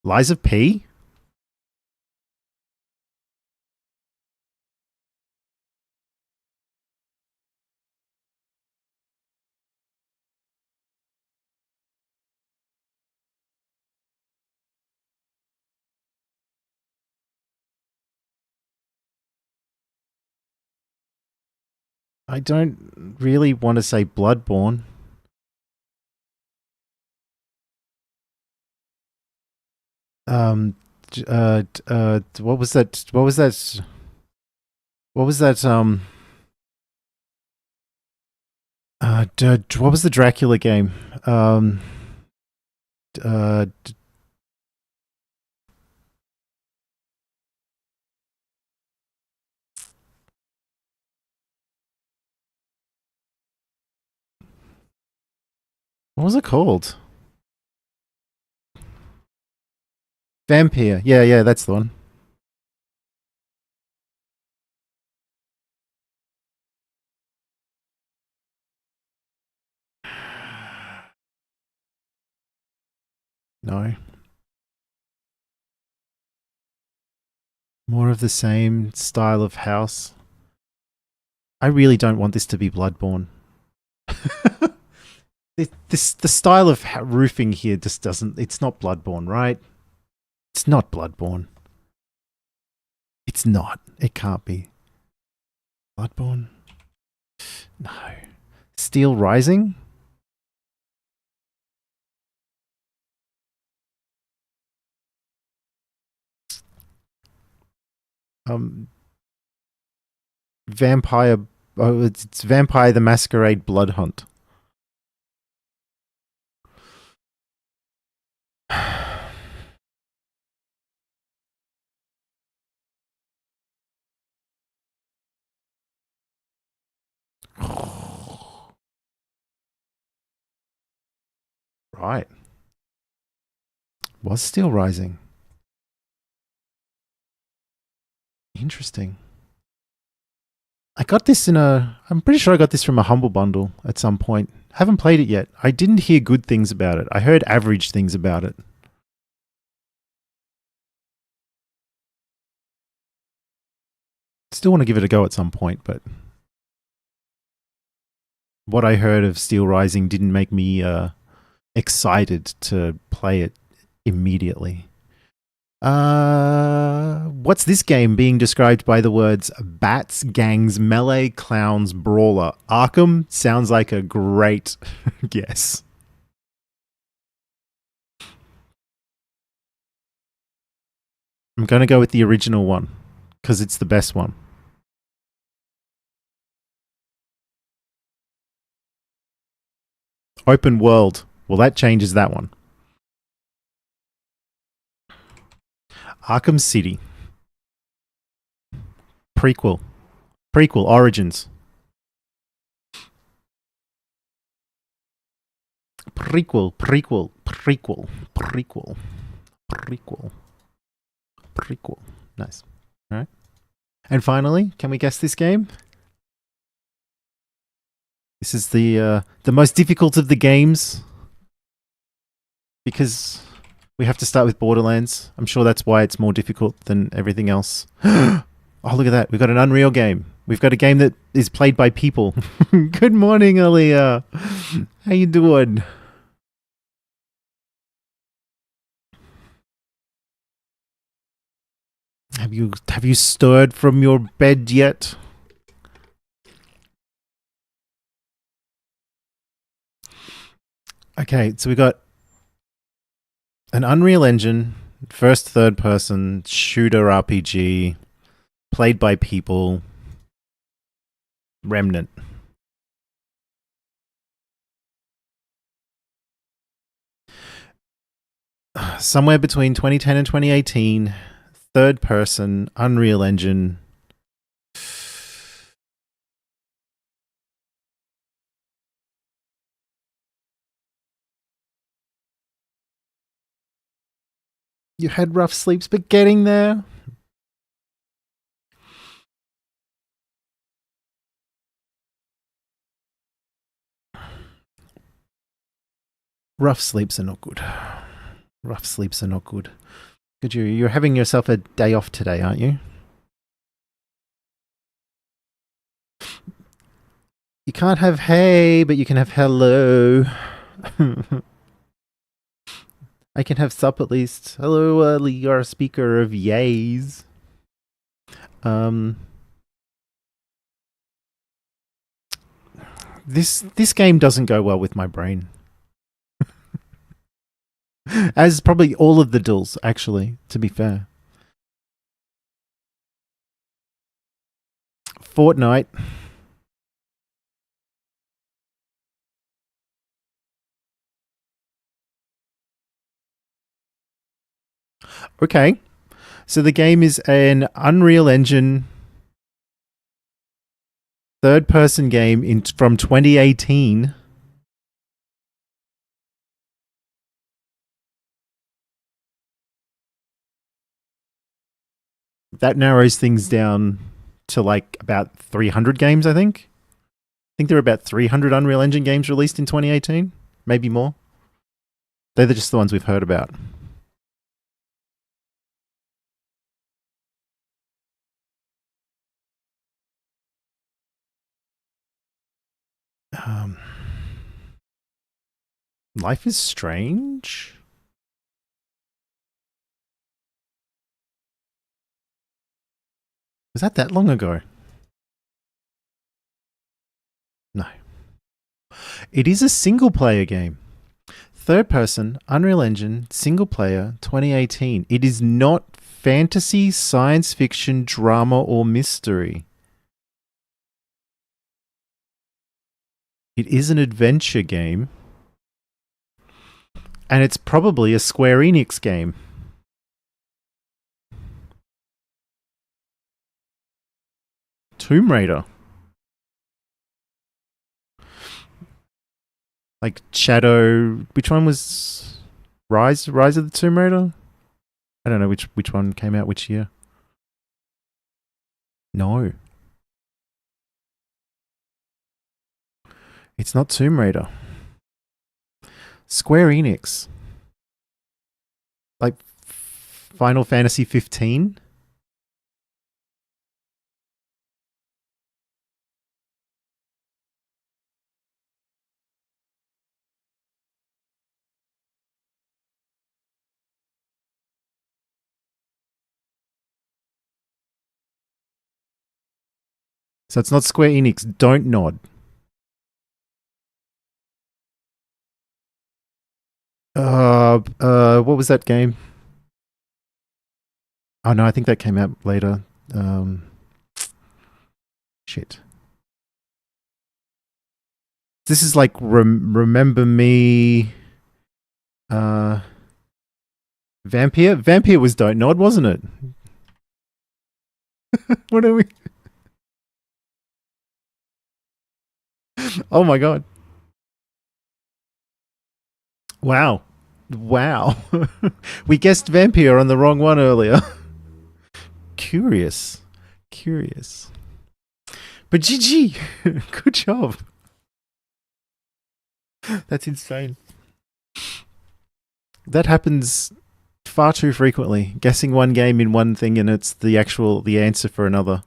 Lies of P? I don't really want to say Bloodborne. Um, what was that? What was that? What was that? What was the Dracula game? Uh, what was it called? Vampire. Yeah, yeah, that's the one. No. More of the same style of house. I really don't want this to be Bloodborne. The style of roofing here just doesn't. It's not Bloodborne, right? It's not Bloodborne. It's not. It can't be Bloodborne. No. Steel Rising. Um, Vampire. Oh, it's Vampire the Masquerade Blood Hunt. Right. Was Steel Rising. Interesting. I got this in a. I'm pretty sure I got this from a Humble Bundle at some point. Haven't played it yet. I didn't hear good things about it. I heard average things about it. Still want to give it a go at some point, but what I heard of Steel Rising didn't make me excited to play it immediately. What's this game being described by the words Bats, Gangs, Melee, Clowns, Brawler? Arkham sounds like a great guess. I'm going to go with the original one because it's the best one. Open world. Well, that changes that one. Arkham City. Prequel. Prequel. Origins. Prequel. Prequel. Prequel. Prequel. Prequel. Prequel. Nice. All right. And finally, can we guess this game? This is the most difficult of the games because we have to start with Borderlands. I'm sure that's why it's more difficult than everything else. Oh, look at that. We've got an Unreal game. We've got a game that is played by people. Good morning, Aaliyah. How you doing? Have you stirred from your bed yet? Okay, so we got an Unreal Engine, first third person shooter RPG, played by people, Remnant. Somewhere between 2010 and 2018, third person, Unreal Engine. You had rough sleeps, but getting there. Rough sleeps are not good. Rough sleeps are not good. Good, you're having yourself a day off today, aren't you? You can't have hey, but you can have hello. I can have sup at least. Hello, you're a speaker of yays. This game doesn't go well with my brain. As probably all of the duels, actually, to be fair. Fortnite. Okay. So the game is an Unreal Engine third-person game from 2018. That narrows things down to like about 300 games, I think. I think there are about 300 Unreal Engine games released in 2018, maybe more. They're just the ones we've heard about. Life is Strange? Was that long ago? No. It is a single-player game. Third person, Unreal Engine, single player, 2018. It is not fantasy, science fiction, drama, or mystery. It is an adventure game. And it's probably a Square Enix game. Tomb Raider. Like Shadow. Which one was Rise of the Tomb Raider? I don't know which one came out which year. No. It's not Tomb Raider. Square Enix. Like Final Fantasy 15? So it's not Square Enix. Don't nod. What was that game? Oh no, I think that came out later. Shit. This is like Remember Me. Vampire. Vampire was Don't Nod, wasn't it? What are we? Oh my god! Wow, wow. We guessed Vampire on the wrong one earlier. Curious. But GG, good job. That's insane. That happens far too frequently. Guessing one game in one thing and it's the answer for another.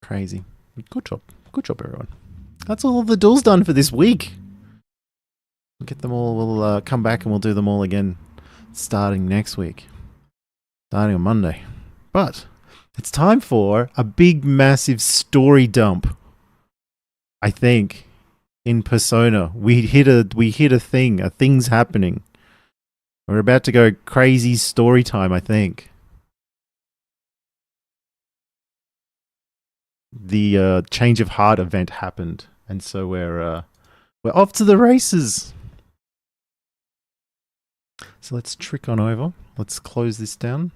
Crazy. Good job, everyone. That's all of the duels done for this week. We'll get them all. We'll come back and we'll do them all again, starting next week, starting on Monday. But it's time for a big, massive story dump. I think in Persona we hit a thing. A thing's happening. We're about to go crazy story time. I think the change of heart event happened, and so we're off to the races. So let's trick on over. Let's close this down.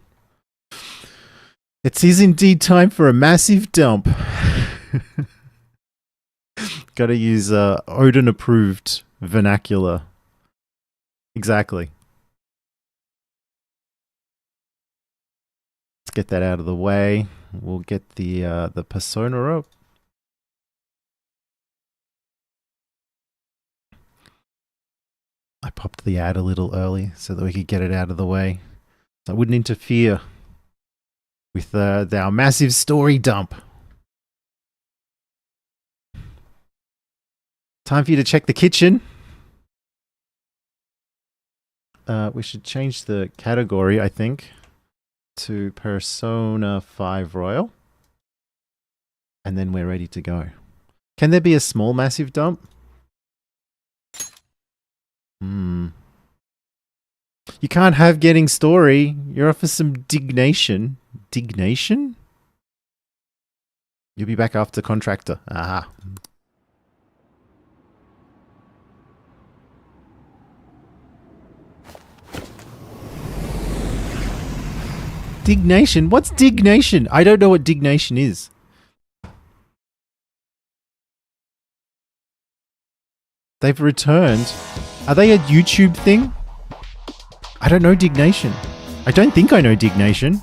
It is indeed time for a massive dump. Got to use Odin approved vernacular. Exactly. Let's get that out of the way. We'll get the Persona up. I popped the ad a little early so that we could get it out of the way. So I wouldn't interfere with our massive story dump. Time for you to check the kitchen. We should change the category, I think, to Persona 5 Royal. And then we're ready to go. Can there be a small massive dump? You can't have getting story. You're off for some dignation. Dignation? You'll be back after contractor. Aha. Dignation? What's dignation? I don't know what dignation is. They've returned. Are they a YouTube thing? I don't know dignation. I don't think I know dignation.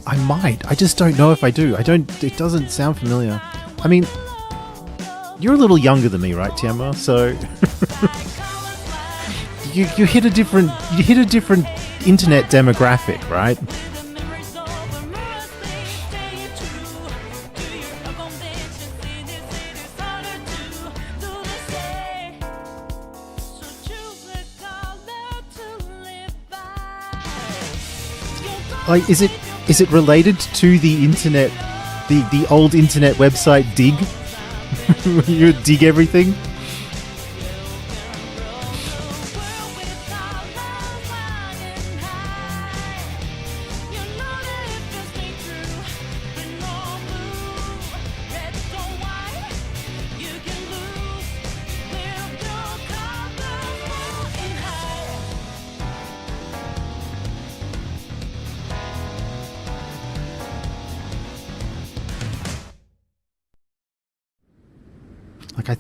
I might. I just don't know if I do. It doesn't sound familiar. I mean, you're a little younger than me, right, Tiamo? So you hit a different internet demographic, right? Like, is it related to the internet, the old internet website Dig? You dig everything? Like, I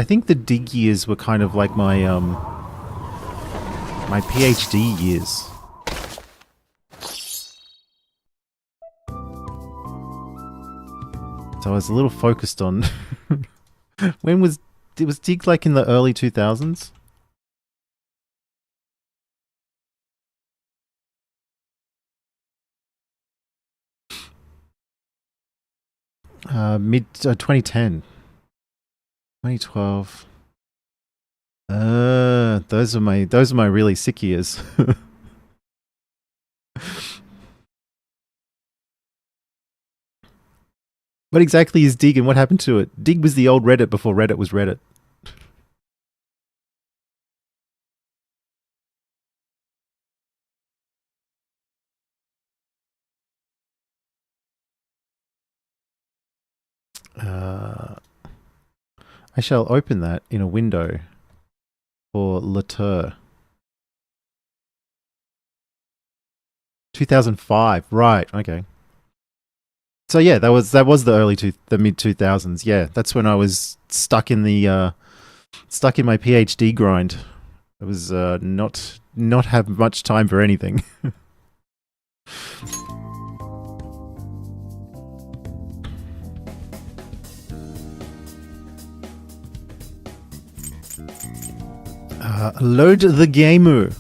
think the Dig years were kind of like my my PhD years. So I was a little focused on when was Dig, like in the early 2000s? Mid 2010. 2012. Those are my really sick years. What exactly is Dig and what happened to it? Dig was the old Reddit before Reddit was Reddit. I shall open that in a window for Latour. 2005, right? Okay. So yeah, that was the mid 2000s. Yeah, that's when I was stuck in my PhD grind. I was not have much time for anything. Load the gamer.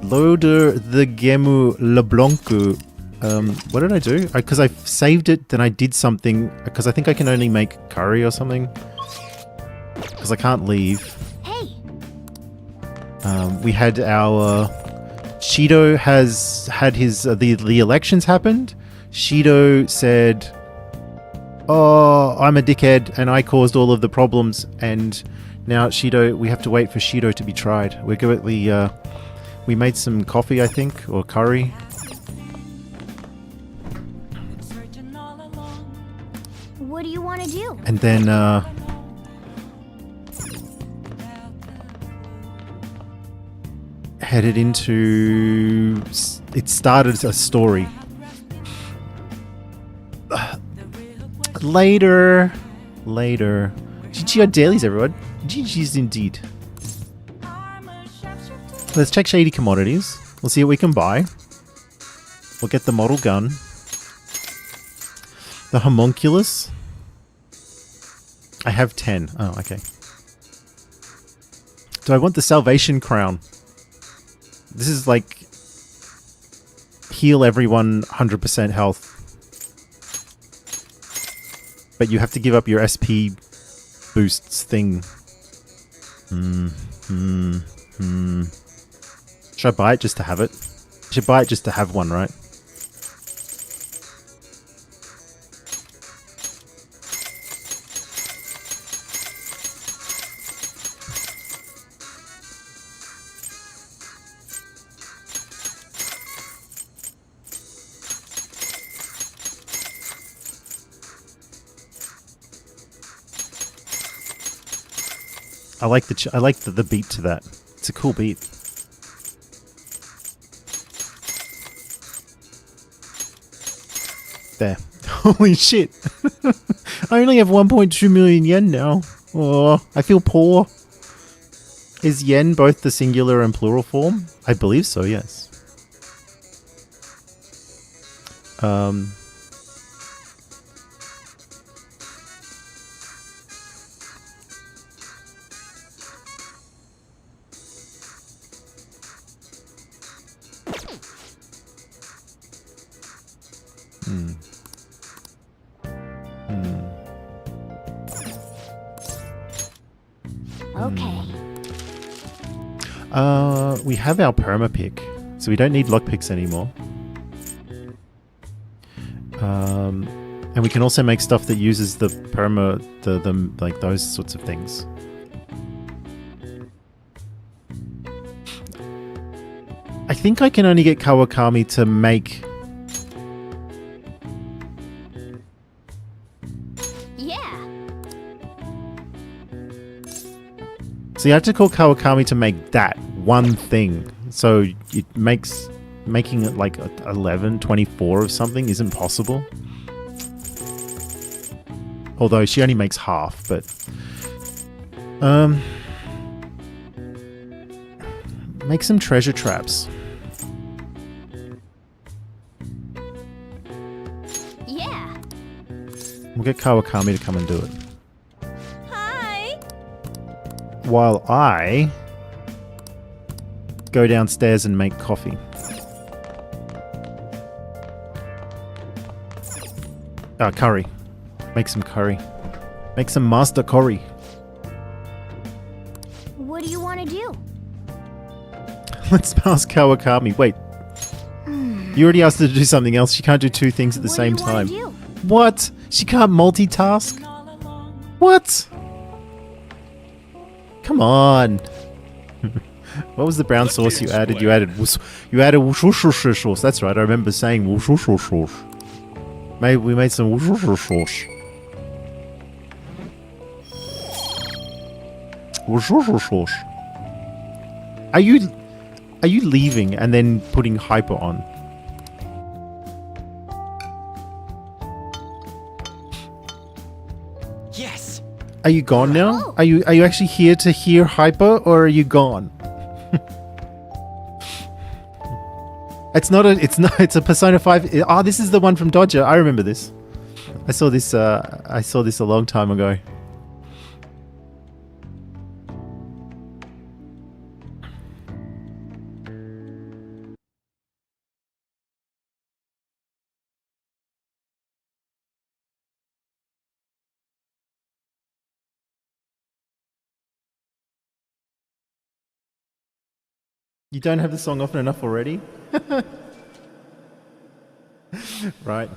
Loader the Gemu LeBlanc. What did I do? Because I saved it, then I did something. Because I think I can only make curry or something. Because I can't leave. Hey. We had our Shido has had his the elections happened. Shido said, "Oh, I'm a dickhead, and I caused all of the problems." And now Shido, we have to wait for Shido to be tried. We made some coffee, I think, or curry. What do you want to do? And then, headed into... It started a story. Later. GG on dailies, everyone. GG's indeed. Let's check shady commodities. We'll see what we can buy. We'll get the model gun. The homunculus. I have 10. Oh, okay. Do I want the salvation crown? This is like... heal everyone 100% health. But you have to give up your SP boosts thing. Should I buy it just to have it? I should buy it just to have one, right? I like the beat to that. It's a cool beat. There. Holy shit. I only have 1.2 million yen now. Oh, I feel poor. Is yen both the singular and plural form? I believe so, yes. Okay. We have our perma pick, so we don't need lockpicks anymore. And we can also make stuff that uses the perma, the like those sorts of things. I think I can only get Kawakami to make... Yeah. So you have to call Kawakami to make that one thing. So it makes... making it like 11, 24 of something isn't possible. Although she only makes half, but... make some treasure traps. Yeah. We'll get Kawakami to come and do it. Hi. While I go downstairs and make coffee. Curry. Make some curry. Make some master curry. What do you want to do? Let's ask Kawakami. Wait. You already asked her to do something else. She can't do two things at the same time. Do? What? She can't multitask? What? Come on. What was the brown sauce you added? You added wushushu sauce. That's right. I remember saying wushushu sauce. Maybe we made some wushushu sauce. Wushushu sauce. Are you leaving and then putting hyper on? Yes. Are you gone now? Are you actually here to hear hyper, or are you gone? It's a Persona 5. Oh, this is the one from Dodger. I remember this. I saw this a long time ago. You don't have the song often enough already? Right.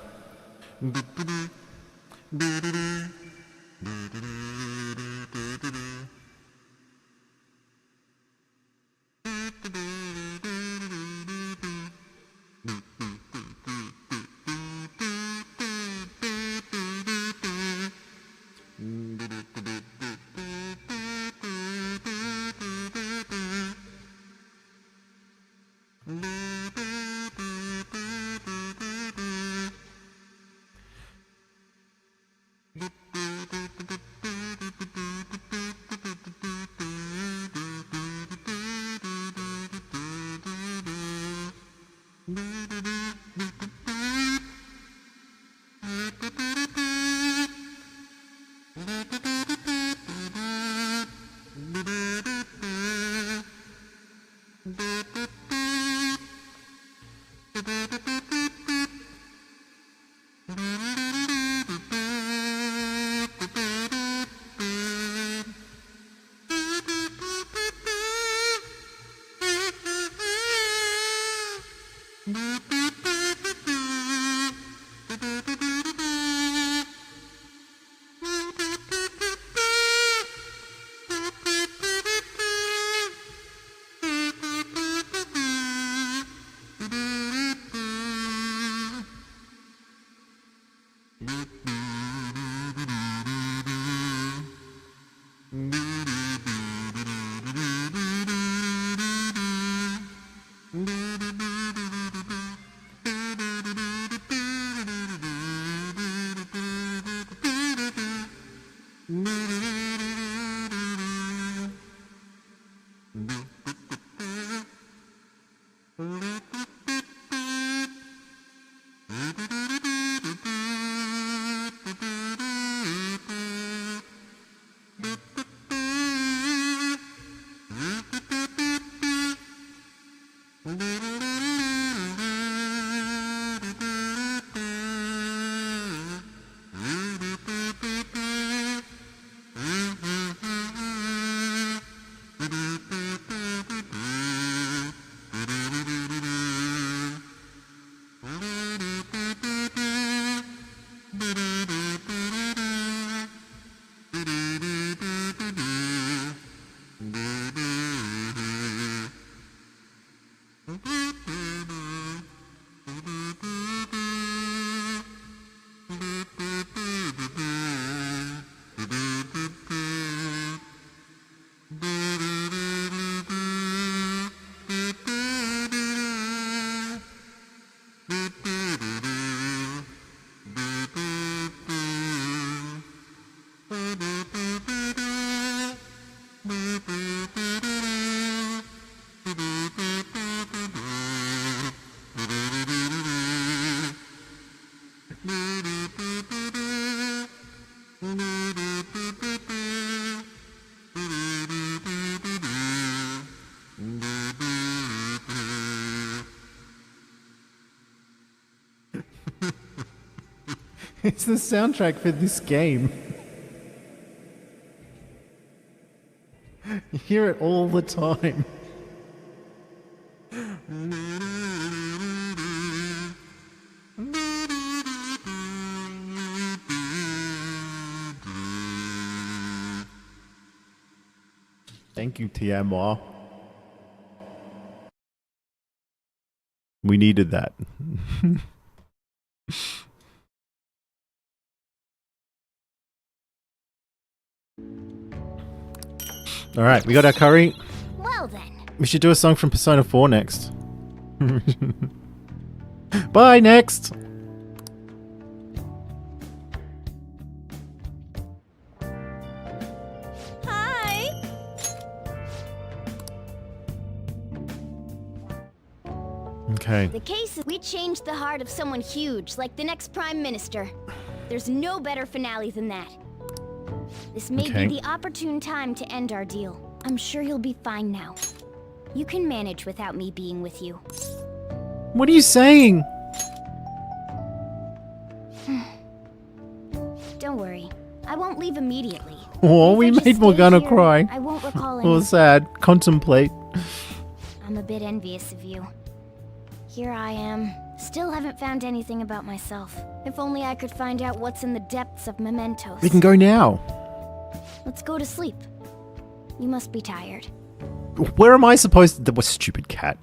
It's the soundtrack for this game. You hear it all the time. Thank you, TMR. We needed that. Alright, we got our curry. Well then. We should do a song from Persona 4 next. Bye, next! Hi. Okay. The case is we changed the heart of someone huge, like the next Prime Minister. There's no better finale than that. This may Okay. be the opportune time to end our deal. I'm sure you'll be fine now. You can manage without me being with you. What are you saying? Don't worry. I won't leave immediately. Oh, If we I just made stay Morgana here, cry. I won't recall Oh, any. sad. Contemplate. I'm a bit envious of you. Here I am. Still haven't found anything about myself. If only I could find out what's in the depths of mementos. We can go now. Let's go to sleep. You must be tired. Where am I supposed to... What stupid cat.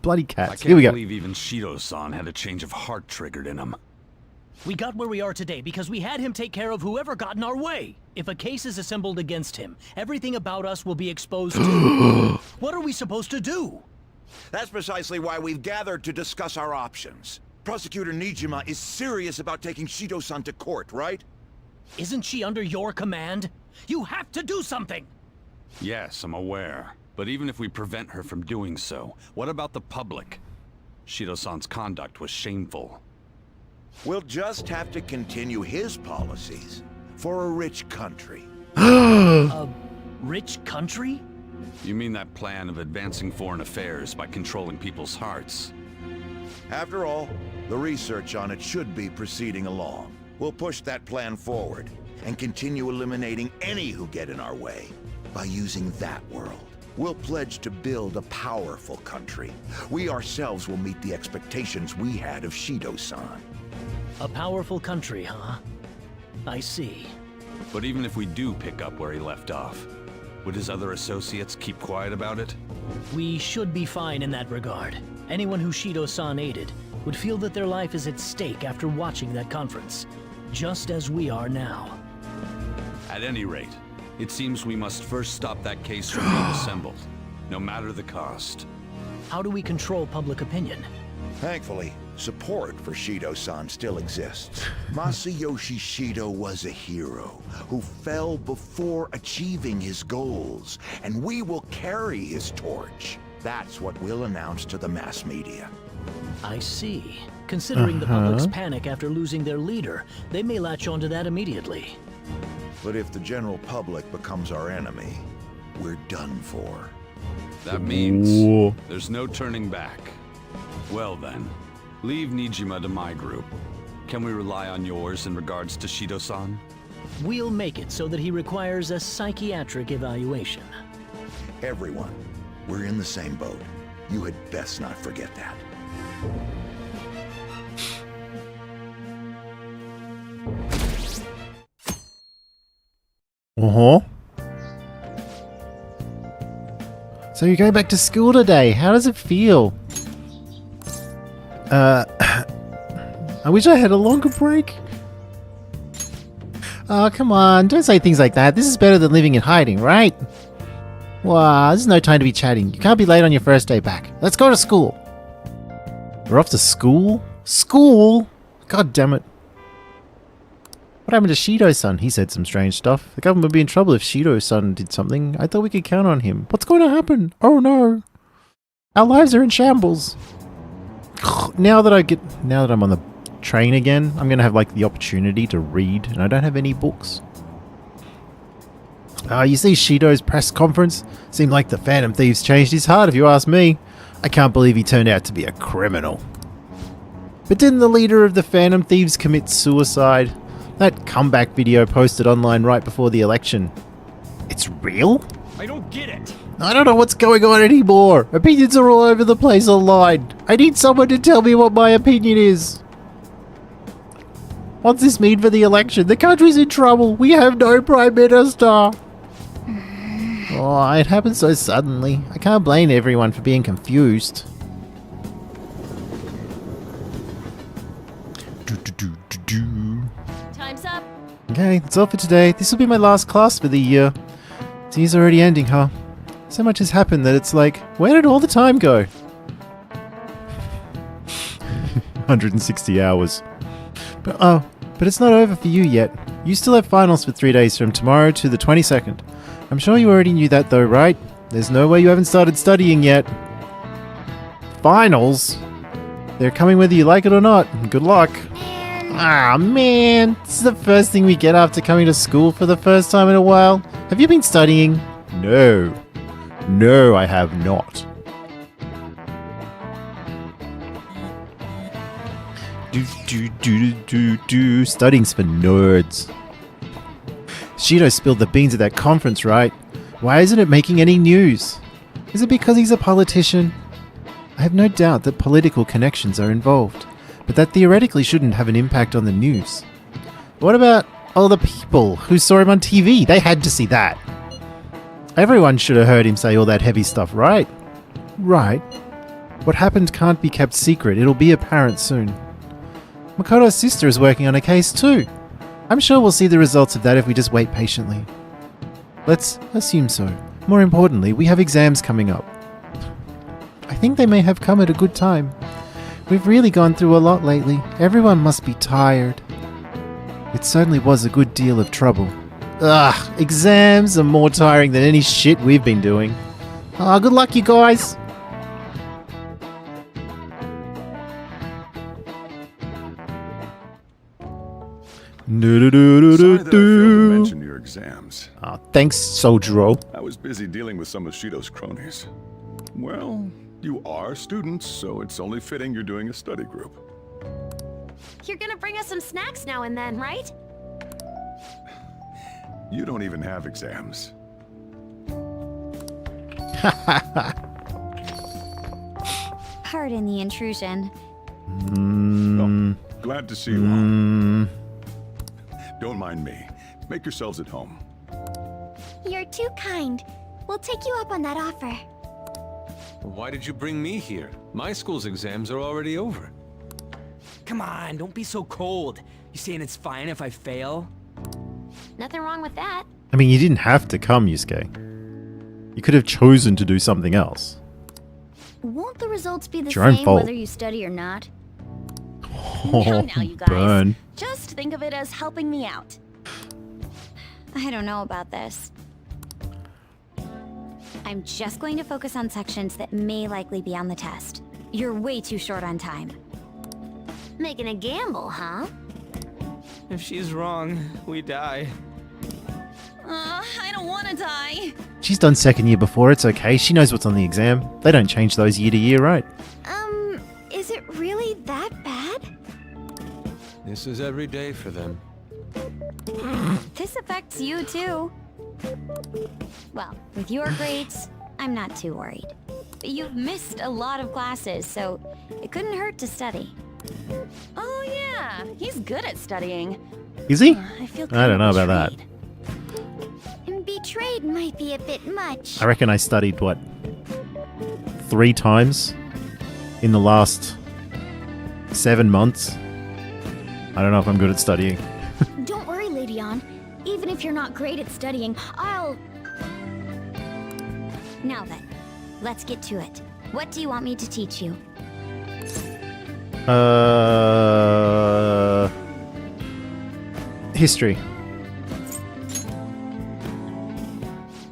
Bloody I cats. can't Here we go. believe even Shido-san had a change of heart triggered in him. We got where we are today because we had him take care of whoever got in our way. If a case is assembled against him, everything about us will be exposed to. What are we supposed to do? That's precisely why we've gathered to discuss our options. Prosecutor Nijima is serious about taking Shido-san to court, right? Isn't she under your command? You have to do something! Yes, I'm aware. But even if we prevent her from doing so, what about the public? Shido-san's conduct was shameful. We'll just have to continue his policies for a rich country. A rich country? You mean that plan of advancing foreign affairs by controlling people's hearts? After all, the research on it should be proceeding along. We'll push that plan forward and continue eliminating any who get in our way. By using that world, we'll pledge to build a powerful country. We ourselves will meet the expectations we had of Shido-san. A powerful country, huh? I see. But even if we do pick up where he left off, would his other associates keep quiet about it? We should be fine in that regard. Anyone who Shido-san aided would feel that their life is at stake after watching that conference, just as we are now. At any rate, it seems we must first stop that case from being assembled, no matter the cost. How do we control public opinion? Thankfully, support for Shido-san still exists. Masayoshi Shido was a hero who fell before achieving his goals, and we will carry his torch. That's what we'll announce to the mass media. I see. Considering the public's panic after losing their leader, they may latch onto that immediately. But if the general public becomes our enemy, we're done for. That means Ooh. there's no turning back. Well then, leave Nijima to my group. Can we rely on yours in regards to Shido-san? We'll make it so that he requires a psychiatric evaluation. Everyone, we're in the same boat. You had best not forget that. Uh-huh. So you're going back to school today. How does it feel? I wish I had a longer break. Oh, come on. Don't say things like that. This is better than living in hiding, right? Wow, this is no time to be chatting. You can't be late on your first day back. Let's go to school. We're off to school? School? God damn it. What happened to Shido-san? He said some strange stuff. The government would be in trouble if Shido-san did something. I thought we could count on him. What's going to happen? Oh no. Our lives are in shambles. Now that I'm on the train again, I'm going to have like the opportunity to read, and I don't have any books. You see Shido's press conference? Seemed like the Phantom Thieves changed his heart, if you ask me. I can't believe he turned out to be a criminal. But didn't the leader of the Phantom Thieves commit suicide? That comeback video posted online right before the election. It's real? I don't get it. I don't know what's going on anymore. Opinions are all over the place online. I need someone to tell me what my opinion is. What's this mean for the election? The country's in trouble. We have no prime minister. Oh, it happened so suddenly. I can't blame everyone for being confused. Time's up. Okay, that's all for today. This will be my last class for the year. The year's already ending, huh? So much has happened that it's like, where did all the time go? 160 hours. But it's not over for you yet. You still have finals for 3 days from tomorrow to the 22nd. I'm sure you already knew that though, right? There's no way you haven't started studying yet. Finals? They're coming whether you like it or not. Good luck. Ah, man. This is the first thing we get after coming to school for the first time in a while. Have you been studying? No. No, I have not. Studying's for nerds. Shido spilled the beans at that conference, right? Why isn't it making any news? Is it because he's a politician? I have no doubt that political connections are involved, but that theoretically shouldn't have an impact on the news. What about all the people who saw him on TV? They had to see that. Everyone should have heard him say all that heavy stuff, right? Right. What happened can't be kept secret. It'll be apparent soon. Makoto's sister is working on a case too. I'm sure we'll see the results of that if we just wait patiently. Let's assume so. More importantly, we have exams coming up. I think they may have come at a good time. We've really gone through a lot lately. Everyone must be tired. It certainly was a good deal of trouble. Ugh, exams are more tiring than any shit we've been doing. Good luck, you guys. Sorry that I failed to mention your exams. Thanks, Sojiro. I was busy dealing with some of Shido's cronies. Well, you are students, so it's only fitting you're doing a study group. You're gonna bring us some snacks now and then, right? You don't even have exams. Pardon the intrusion. Oh, glad to see you all. Don't mind me. Make yourselves at home. You're too kind. We'll take you up on that offer. Why did you bring me here? My school's exams are already over. Come on, don't be so cold. You saying it's fine if I fail? Nothing wrong with that. I mean, you didn't have to come, Yusuke. You could have chosen to do something else. Won't the results be the It's your own same fault. whether you study or not? Oh, now, you guys. burn. Just think of it as helping me out. I don't know about this. I'm just going to focus on sections that may likely be on the test. You're way too short on time. Making a gamble, huh? If she's wrong, we die. I don't want to die. She's done second year before, it's okay. She knows what's on the exam. They don't change those year to year, right? Is it really that bad? This is every day for them. This affects you too. Well, with your grades, I'm not too worried. But you've missed a lot of classes, so it couldn't hurt to study. Oh yeah, he's good at studying. Is he? I feel I don't know about that. And betrayed might be a bit much. I reckon I studied, what, 3 times in the last 7 months? I don't know if I'm good at studying. Don't worry, Lady Ann. Even if you're not great at studying, I'll... Now then, let's get to it. What do you want me to teach you? History.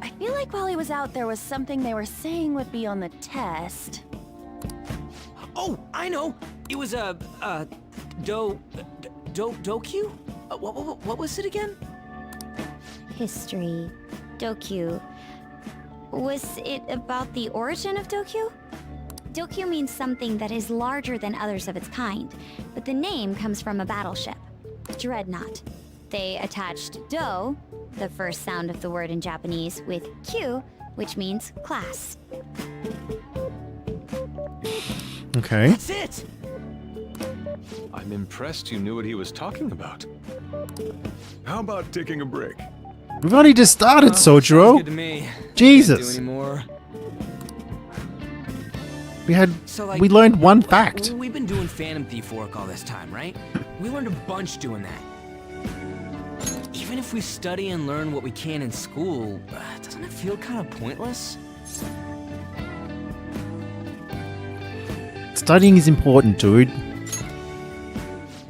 I feel like while he was out, there was something they were saying would be on the test. Oh, I know. It was Dokyu? What was it again? History. Dokyu. Was it about the origin of Dokyu? Dokyu means something that is larger than others of its kind, but the name comes from a battleship, Dreadnought. They attached Do, the first sound of the word in Japanese, with Q, which means class. Okay. That's it! I'm impressed you knew what he was talking about. How about taking a break? We've only just started, Sounds Sojiro. good to me. Jesus. Can't do anymore. We learned one fact. We've been doing Phantom Thief work all this time, right? We learned a bunch doing that. Even if we study and learn what we can in school, doesn't it feel kind of pointless? Studying is important, dude.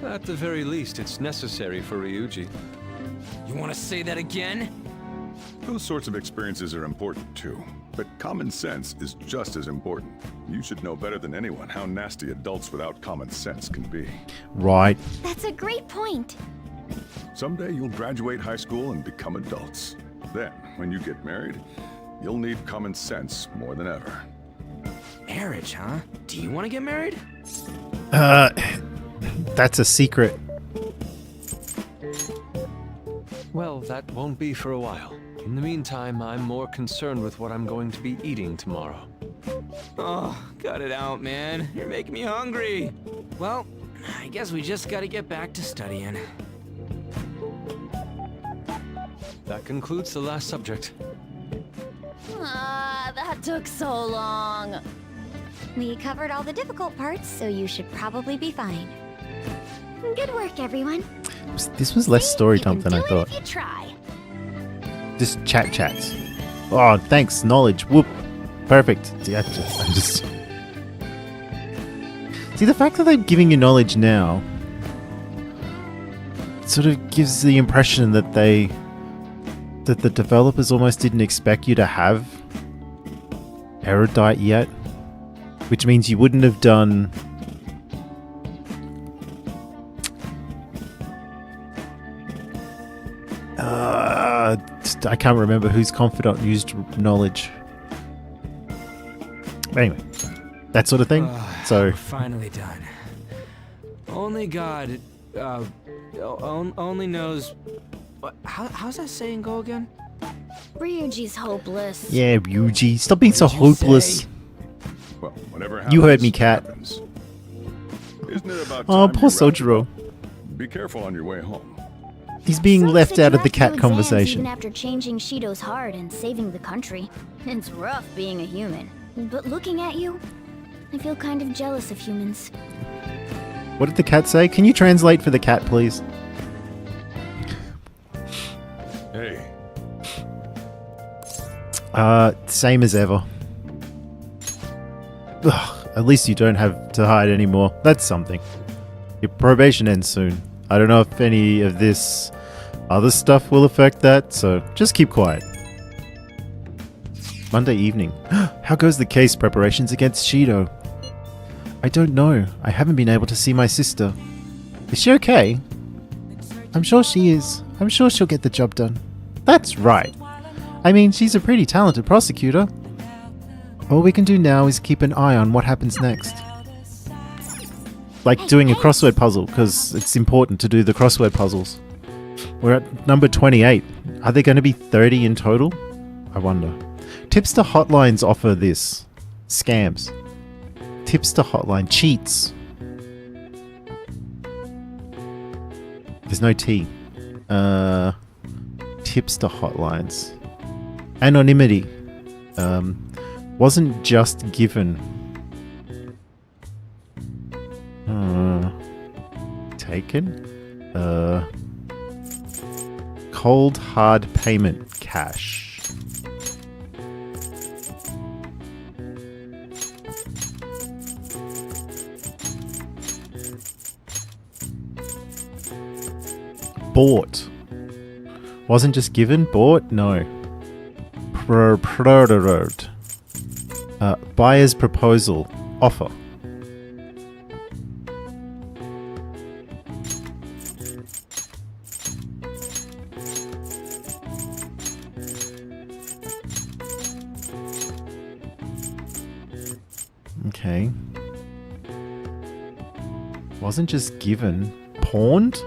At the very least, it's necessary for Ryuji. You want to say that again? Those sorts of experiences are important too, but common sense is just as important. You should know better than anyone how nasty adults without common sense can be. Right. That's a great point. Someday you'll graduate high school and become adults. Then, when you get married, you'll need common sense more than ever. Marriage, huh? Do you want to get married? That's a secret. Well, that won't be for a while. In the meantime, I'm more concerned with what I'm going to be eating tomorrow. Oh, cut it out, man. You're making me hungry. Well, I guess we just gotta get back to studying. That concludes the last subject. That took so long. We covered all the difficult parts, so you should probably be fine. Good work, everyone. This was less story You time can than I do it thought. if you try. Just chats. Oh, thanks. Knowledge. Whoop. Perfect. Yeah, I'm just See, the fact that they're giving you knowledge now sort of gives the impression that the developers almost didn't expect you to have erudite yet, which means you wouldn't have done I can't remember whose confidant used knowledge. Anyway, that sort of thing. So We're finally done. Only God, only knows. How's that saying go again? Ryuji's hopeless. yeah, Ryuji, stop being so What'd you hopeless. say? Well, whatever happens, You heard me, Cat. happens. Isn't it about Oh, time poor you wrapped Sojiro. up? Be careful on your way home. He's being Some left said out you of the have to cat do exams conversation. Even after changing Shido's heart and saving the country. It's rough being a human. But looking at you, I feel kind of jealous of humans. What did the cat say? Can you translate for the cat, please? Hey, Same as ever. Ugh, at least you don't have to hide anymore. That's something. Your probation ends soon. I don't know if any of this other stuff will affect that, so just keep quiet. Monday evening. How goes the case preparations against Shido? I don't know. I haven't been able to see my sister. Is she okay? I'm sure she is. I'm sure she'll get the job done. That's right. I mean, she's a pretty talented prosecutor. All we can do now is keep an eye on what happens next. Like doing a crossword puzzle, because it's important to do the crossword puzzles. We're at number 28. Are there going to be 30 in total? I wonder. Tipster hotlines offer this. Scams. Tipster hotline. Cheats. There's no T. Tipster hotlines. Anonymity. Wasn't just given. Taken? Cold hard payment. Cash. Bought. Wasn't just given, bought? No. Buyer's proposal. Offer. Okay. Wasn't just given. Pawned?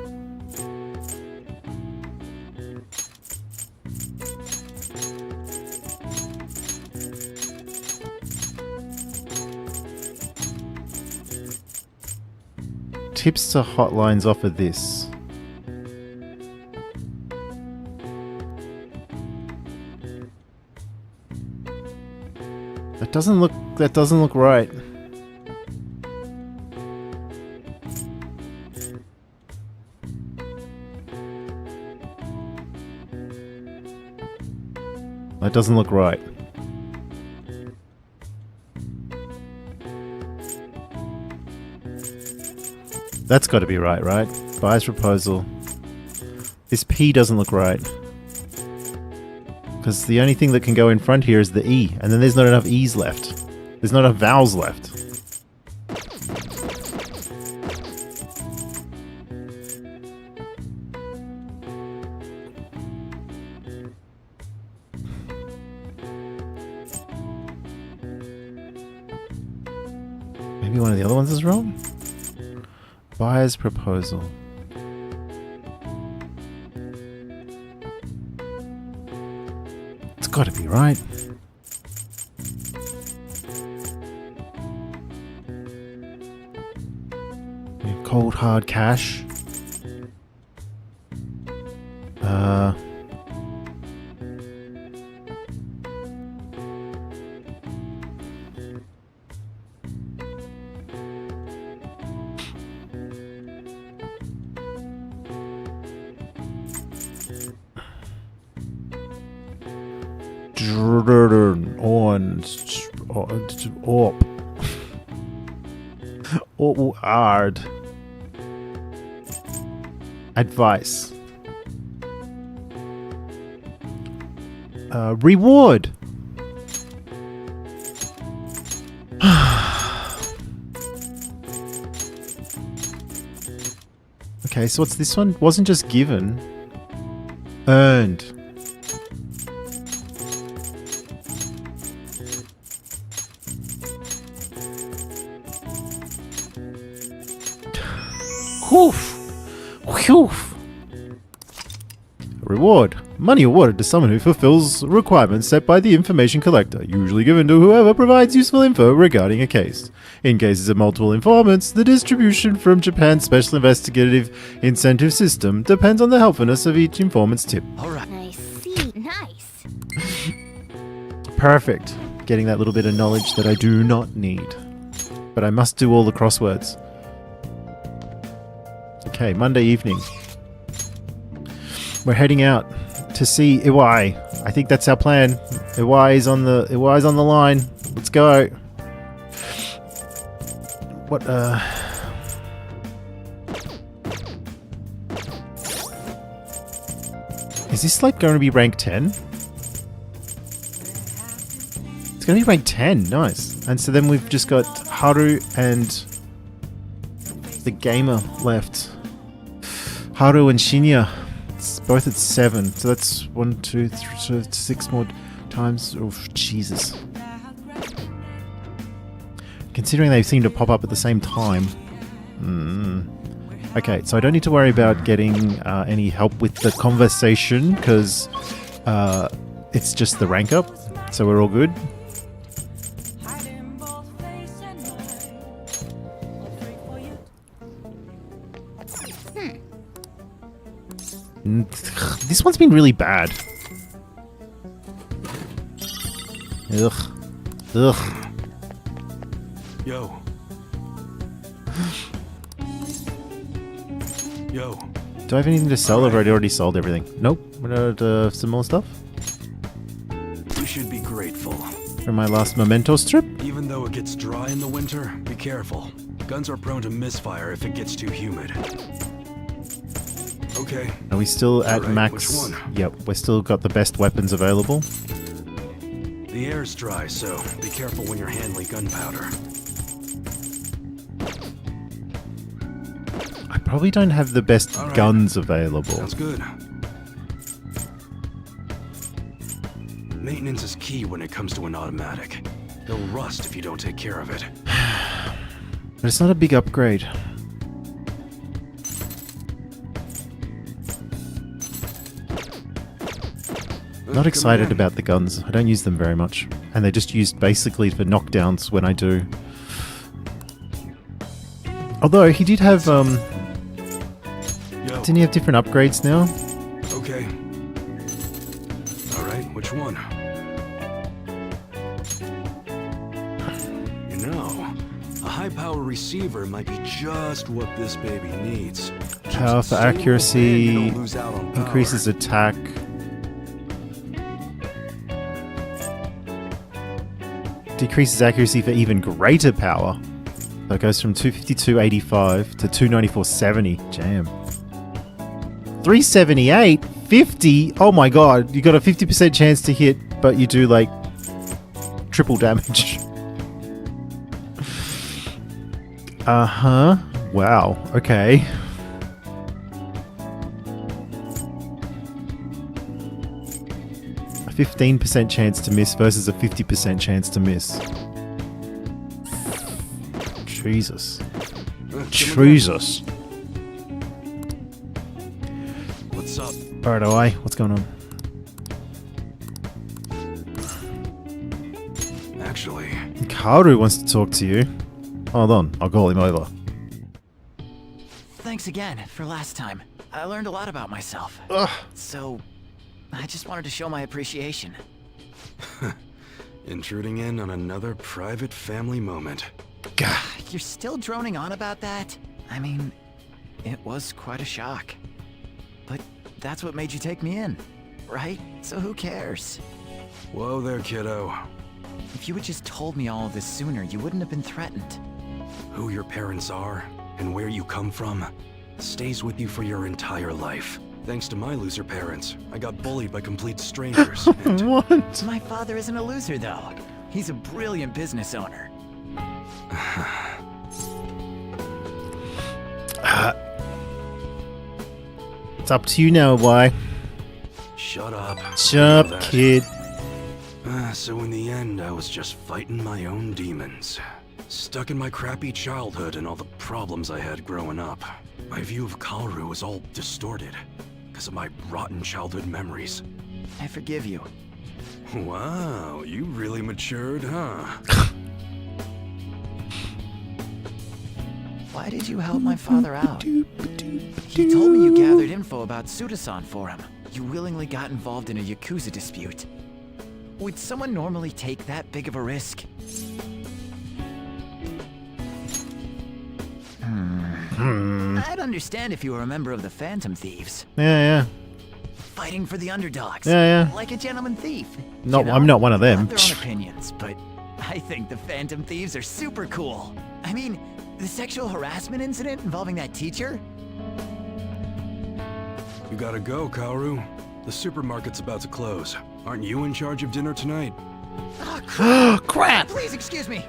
Tipster hotlines offer this. That doesn't look right. That doesn't look right. That's got to be right, right? Buyer's proposal. This P doesn't look right. Because the only thing that can go in front here is the E, and then there's not enough E's left. There's not enough vowels left. Maybe one of the other ones is wrong? Buyer's proposal. It's got to be right. We have cold hard cash. Or ard. Advice. Reward. Okay, so what's this one? Wasn't just given. Earned. Whew. Whew. Reward. Money awarded to someone who fulfills requirements set by the information collector, usually given to whoever provides useful info regarding a case. In cases of multiple informants, the distribution from Japan's Special Investigative Incentive System depends on the helpfulness of each informant's tip. Alright. I see. Nice. Perfect. Getting that little bit of knowledge that I do not need. But I must do all the crosswords. Okay, Monday evening. We're heading out to see Iwai. I think that's our plan. Iwai's on the line. Let's go. What is this like going to be rank 10? It's going to be rank 10. Nice. And so then we've just got Haru and the gamer left. Haru and Shinya. It's both at 7. So that's 1, 2, 3, 6 more times. Oh, Jesus. Considering they seem to pop up at the same time. Okay, so I don't need to worry about getting any help with the conversation because it's just the rank up. So we're all good. This one's been really bad. Ugh. Ugh. Yo. Yo. Do I have anything to sell? I've already sold everything. Nope. Some more stuff? You should be grateful. From my last memento strip? Even though it gets dry in the winter, be careful. Guns are prone to misfire if it gets too humid. Okay. Are we still at Alright, max? which one? Yep, we're still got the best weapons available. The air's dry, so be careful when you're handling gunpowder. I probably don't have the best Alright. guns available. Sounds good. Maintenance is key when it comes to an automatic. They'll rust if you don't take care of it. But it's not a big upgrade. Not excited about the guns. I don't use them very much. And they're just used basically for knockdowns when I do. Although he did have didn't he have different upgrades now? Okay. Alright, which one? You know, a high-power receiver might be just what this baby needs. Power for Stable and accuracy, you don't lose out on power. increases attack. Decreases accuracy for even greater power. So it goes from 252.85 to 294.70. Jam. 378? 50? Oh my god. You got a 50% chance to hit, but you do like triple damage. Uh-huh. Wow. Okay. A 15% chance to miss versus a 50% chance to miss. Jesus. Jesus. What's up? Alright, OI. What's going on? Actually, Kaoru wants to talk to you. Hold on. I'll call him over. Thanks again for last time. I learned a lot about myself. Ugh. So, I just wanted to show my appreciation. intruding in on another private family moment. God. You're still droning on about that? I mean, it was quite a shock. But that's what made you take me in, right? So who cares? Whoa there, kiddo. If you had just told me all of this sooner, you wouldn't have been threatened. who your parents are, and where you come from stays with you for your entire life. Thanks to my loser parents, I got bullied by complete strangers. And What? My father isn't a loser, though. He's a brilliant business owner. It's up to you now, why? shut up. Shut You know up, that. kid. So in the end, I was just fighting my own demons. Stuck in my crappy childhood and all the problems I had growing up. My view of Kaoru was all distorted because of my rotten childhood memories. I forgive you. Wow, you really matured, huh? Why did you help my father out? He told me you gathered info about Suda-san for him. You willingly got involved in a Yakuza dispute. Would someone normally take that big of a risk? I'd understand if you were a member of the Phantom Thieves. Yeah. Fighting for the underdogs. Yeah. Like a gentleman thief. No, You know, I'm not one of they them. have their own opinions, but I think the Phantom Thieves are super cool. I mean, the sexual harassment incident involving that teacher? You gotta go, Kaoru. The supermarket's about to close. Aren't you in charge of dinner tonight? Ah, crap! Crap! Please excuse me.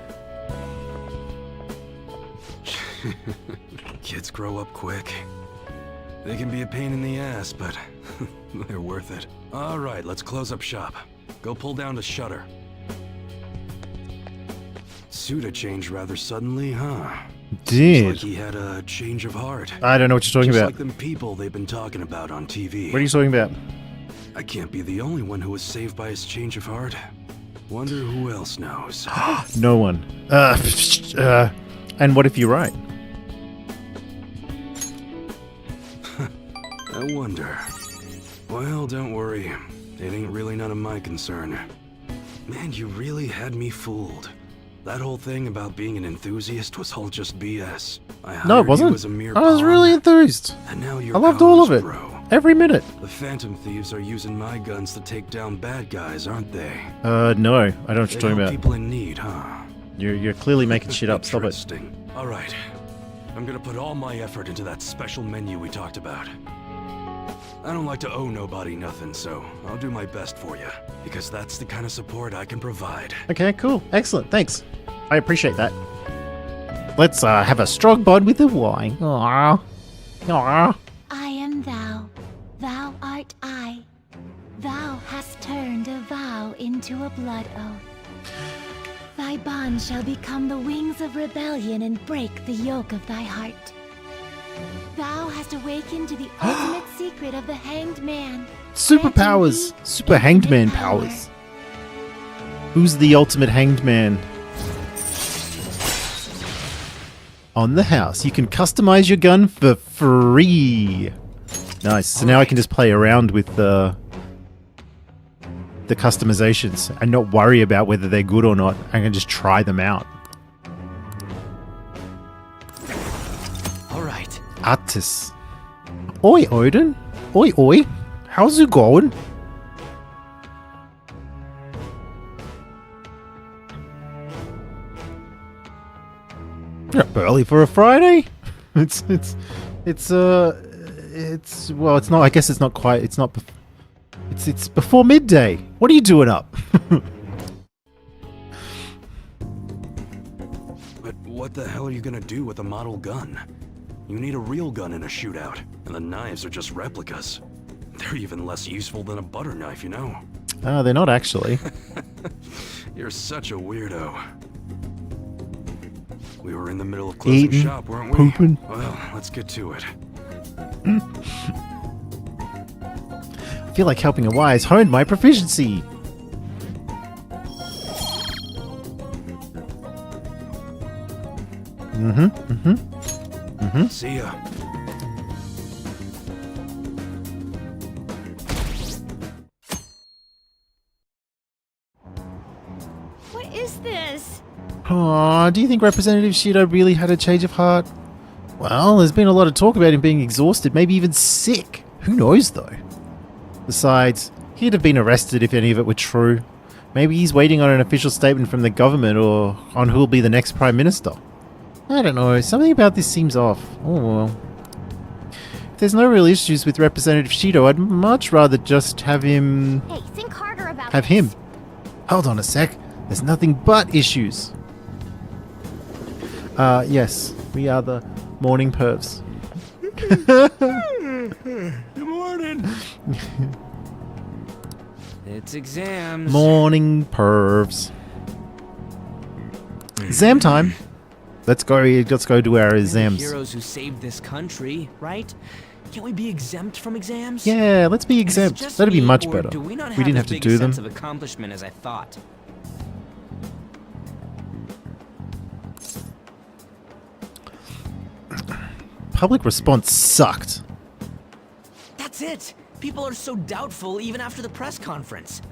Kids grow up quick. They can be a pain in the ass, but they're worth it. All right, let's close up shop. Go pull down the shutter. Suda changed rather suddenly, huh? Did. Like he had a change of heart. I don't know what you're talking Just about. like them people they've been talking about on TV. What are you talking about? I can't be the only one who was saved by his change of heart. Wonder who else knows. No one. And what if you're right? I wonder. Well, don't worry. It ain't really none of my concern. Man, you really had me fooled. That whole thing about being an enthusiast was all just BS. No, it hired you wasn't. as a mere I was pawn, really enthused. and now you're I loved all of Kaoru's it. bro. Every minute. The Phantom Thieves are using my guns to take down bad guys, aren't they? No, I don't know what They you're talking help about. people in need, huh? You're clearly making shit up. Stop it. Interesting. All right. I'm gonna put all my effort into that special menu we talked about. I don't like to owe nobody nothing, so I'll do my best for you, because that's the kind of support I can provide. Okay, cool. Excellent. Thanks. I appreciate that. Let's have a strong bond with the wine. Aww. Aww. I am thou, thou art I. Thou hast turned a vow into a blood oath. Thy bond shall become the wings of rebellion and break the yoke of thy heart. Thou hast awakened to the ultimate secret of the hanged man. Superpowers. granting thee Super hanged man infinite power. powers. Who's the ultimate hanged man? On the house. You can customize your gun for free. Nice. So now I can just play around with the customizations and not worry about whether they're good or not. I can just try them out. All right. Artis. Oi, Odin. Oi, oi. How's it going? You're up early for a Friday. It's well, it's not. I guess it's not quite. It's not. It's before midday. What are you doing up? But what the hell are you gonna do with a model gun? You need a real gun in a shootout, and the knives are just replicas. They're even less useful than a butter knife, you know? They're not actually. You're such a weirdo. We were in the middle of closing Eating, shop, weren't we? pooping. Well, let's get to it. I feel like helping a wise honed my proficiency. See ya. What is this? Aw, do you think Representative Shido really had a change of heart? Well, there's been a lot of talk about him being exhausted, maybe even sick. Who knows, though? Besides, he'd have been arrested if any of it were true. Maybe he's waiting on an official statement from the government or on who'll be the next Prime Minister. I don't know. Something about this seems off. Oh well. If there's no real issues with Representative Shido, I'd much rather just have him... Hey, think harder about Have him. Hold on a sec. There's nothing but issues. Yes. We are the morning pervs. Good morning. It's exams. Morning pervs. Exam time. Let's go do our exams. Heroes who saved this country, right? Can't we be exempt from exams? Yeah, let's be exempt. That'd be much better. Do we not didn't have as to big do a them. sense of accomplishment as I thought. Public response sucked. That's it. People are so doubtful even after the press conference.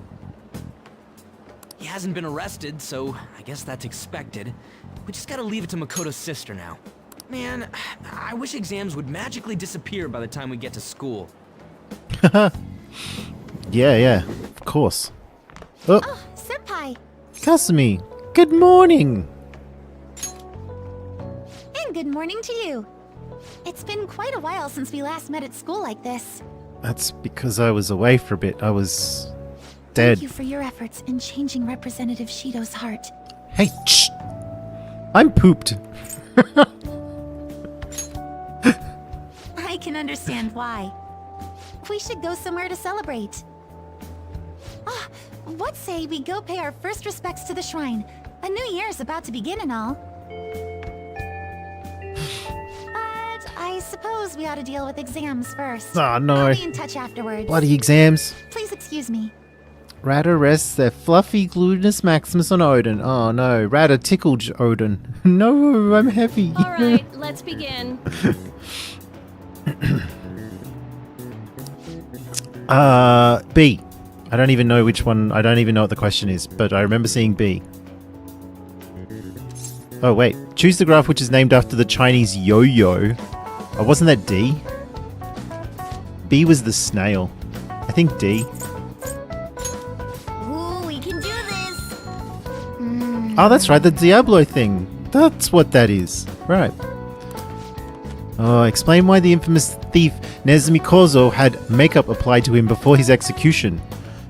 He hasn't been arrested, so I guess that's expected. We just gotta leave it to Makoto's sister now. Man, I wish exams would magically disappear by the time we get to school. Yeah, of course. Oh, Senpai! Kasumi, good morning. And good morning to you. It's been quite a while since we last met at school like this. That's because I was away for a bit. I was dead. Thank you for your efforts in changing Representative Shido's heart. Hey, shh. I'm pooped. I can understand why. We should go somewhere to celebrate. Ah, what say we go pay our first respects to the shrine? A new year is about to begin and all. But I suppose we ought to deal with exams first. Oh, no. I'll be in touch afterwards. Bloody exams. Please excuse me. Rada rests their fluffy glutinous maximus on Odin. Oh no, Rada tickled Odin. No, I'm heavy. Alright, let's begin. B. I don't even know which one. I don't even know what the question is, but I remember seeing B. Oh wait, choose the graph which is named after the Chinese yo-yo. Oh, wasn't that D? B was the snail. I think D. Ooh, we can do this! Oh, that's right, the Diablo thing. That's what that is. Right. Oh, explain why the infamous thief Nezumi Kozo had makeup applied to him before his execution.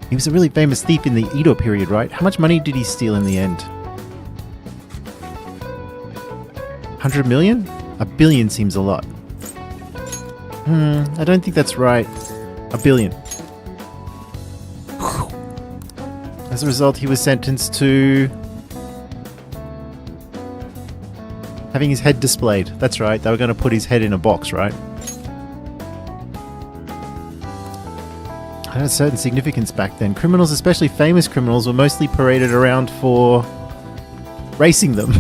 He was a really famous thief in the Edo period, right? How much money did he steal in the end? 100 million? $1 billion seems a lot. I don't think that's right. $1 billion. As a result, he was sentenced to having his head displayed. That's right, they were going to put his head in a box, right? It had a certain significance back then. Criminals, especially famous criminals, were mostly paraded around for racing them.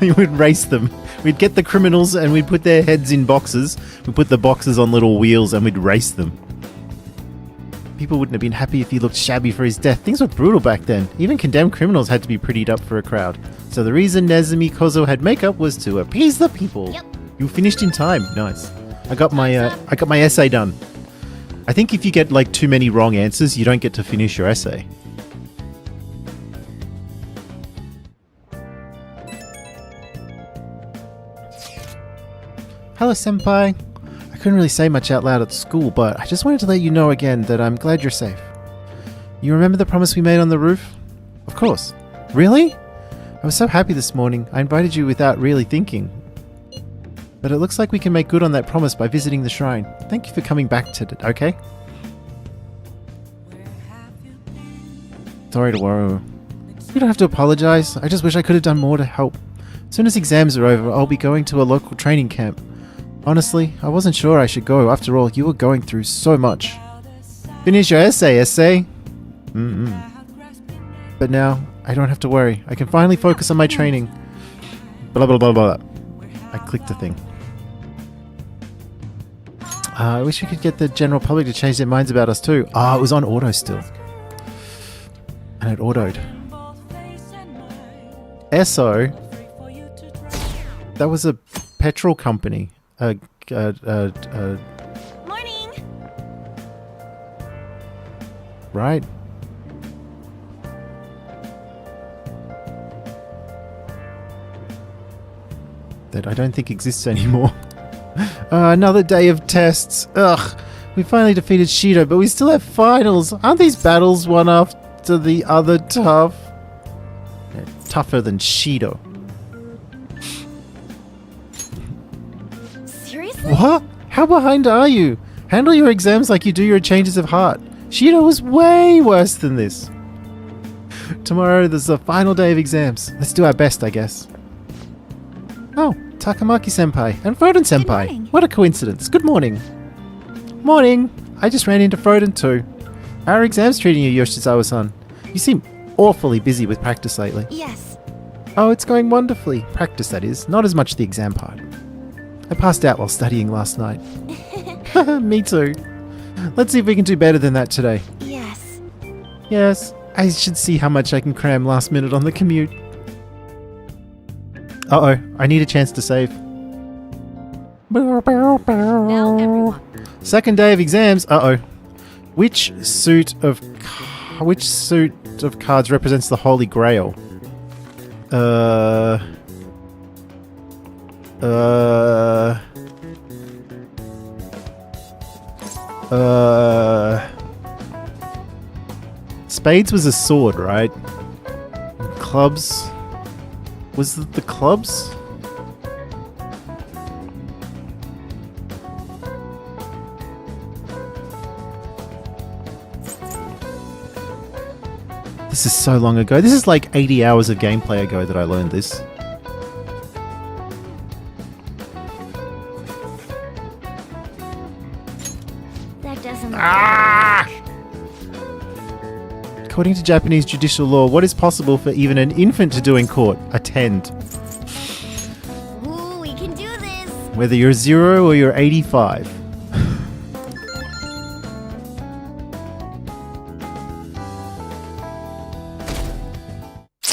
We would race them. We'd get the criminals and we'd put their heads in boxes. We'd put the boxes on little wheels and we'd race them. People wouldn't have been happy if he looked shabby for his death. Things were brutal back then. Even condemned criminals had to be prettied up for a crowd. So the reason Nezumi Kozo had makeup was to appease the people. Yep. You finished in time. Nice. I got my essay done. I think if you get like too many wrong answers, you don't get to finish your essay. Hello, Senpai. I couldn't really say much out loud at school, but I just wanted to let you know again that I'm glad you're safe. You remember the promise we made on the roof? Of course. Really? I was so happy this morning. I invited you without really thinking. But it looks like we can make good on that promise by visiting the shrine. Thank you for coming back to it, okay? Sorry to worry. You don't have to apologize. I just wish I could have done more to help. As soon as exams are over, I'll be going to a local training camp. Honestly, I wasn't sure I should go. After all, you were going through so much. Finish your essay. But now, I don't have to worry. I can finally focus on my training. Blah blah blah blah. I clicked the thing. I wish we could get the general public to change their minds about us too. It was on auto still. And it autoed. Esso. That was a petrol company. Morning! Right? that I don't think exists anymore. Another day of tests. Ugh. We finally defeated Shido, but we still have finals. Aren't these battles one after the other tough? They're tougher than Shido. Seriously? What? How behind are you? Handle your exams like you do your changes of heart. Shido was way worse than this. Tomorrow there's the final day of exams. Let's do our best, I guess. Oh, Takamaki-senpai and Froden-senpai. What a coincidence. Good morning. Morning. I just ran into Froden too. How are exams treating you, Yoshizawa-san? You seem awfully busy with practice lately. Yes. Oh, it's going wonderfully. Practice, that is. Not as much the exam part. I passed out while studying last night. Me too. Let's see if we can do better than that today. Yes. Yes. I should see how much I can cram last minute on the commute. Uh-oh. I need a chance to save. Now everyone. Second day of exams. Uh-oh. Which suit of cards represents the Holy Grail? Spades was a sword, right? Clubs. Was it the clubs? This is so long ago. This is like 80 hours of gameplay ago that I learned this. That doesn't look According to Japanese judicial law, what is possible for even an infant to do in court? Attend. Ooh, we can do this. Whether you're 0 or you're 85.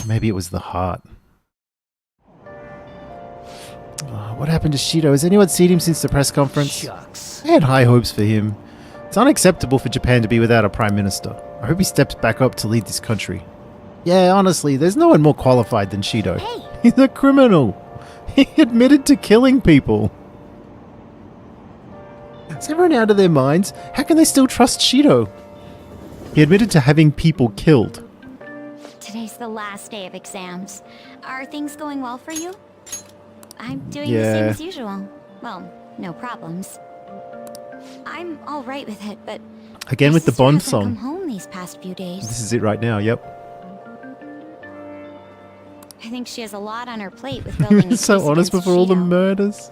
Maybe it was the heart. What happened to Shido? Has anyone seen him since the press conference? Shucks. I had high hopes for him. It's unacceptable for Japan to be without a prime minister. I hope he steps back up to lead this country. Yeah, honestly, there's no one more qualified than Shido. Hey. He's a criminal. He admitted to killing people. Is everyone out of their minds? How can they still trust Shido? He admitted to having people killed. Today's the last day of exams. Are things going well for you? I'm doing Yeah. the same as usual. Well, no problems. I'm all right with it, but Again my with the sister Bond hasn't song. come home these past few days. This is it right now, yep. I think she has a lot on her plate with building. a So case honest against before all the Shido. murders.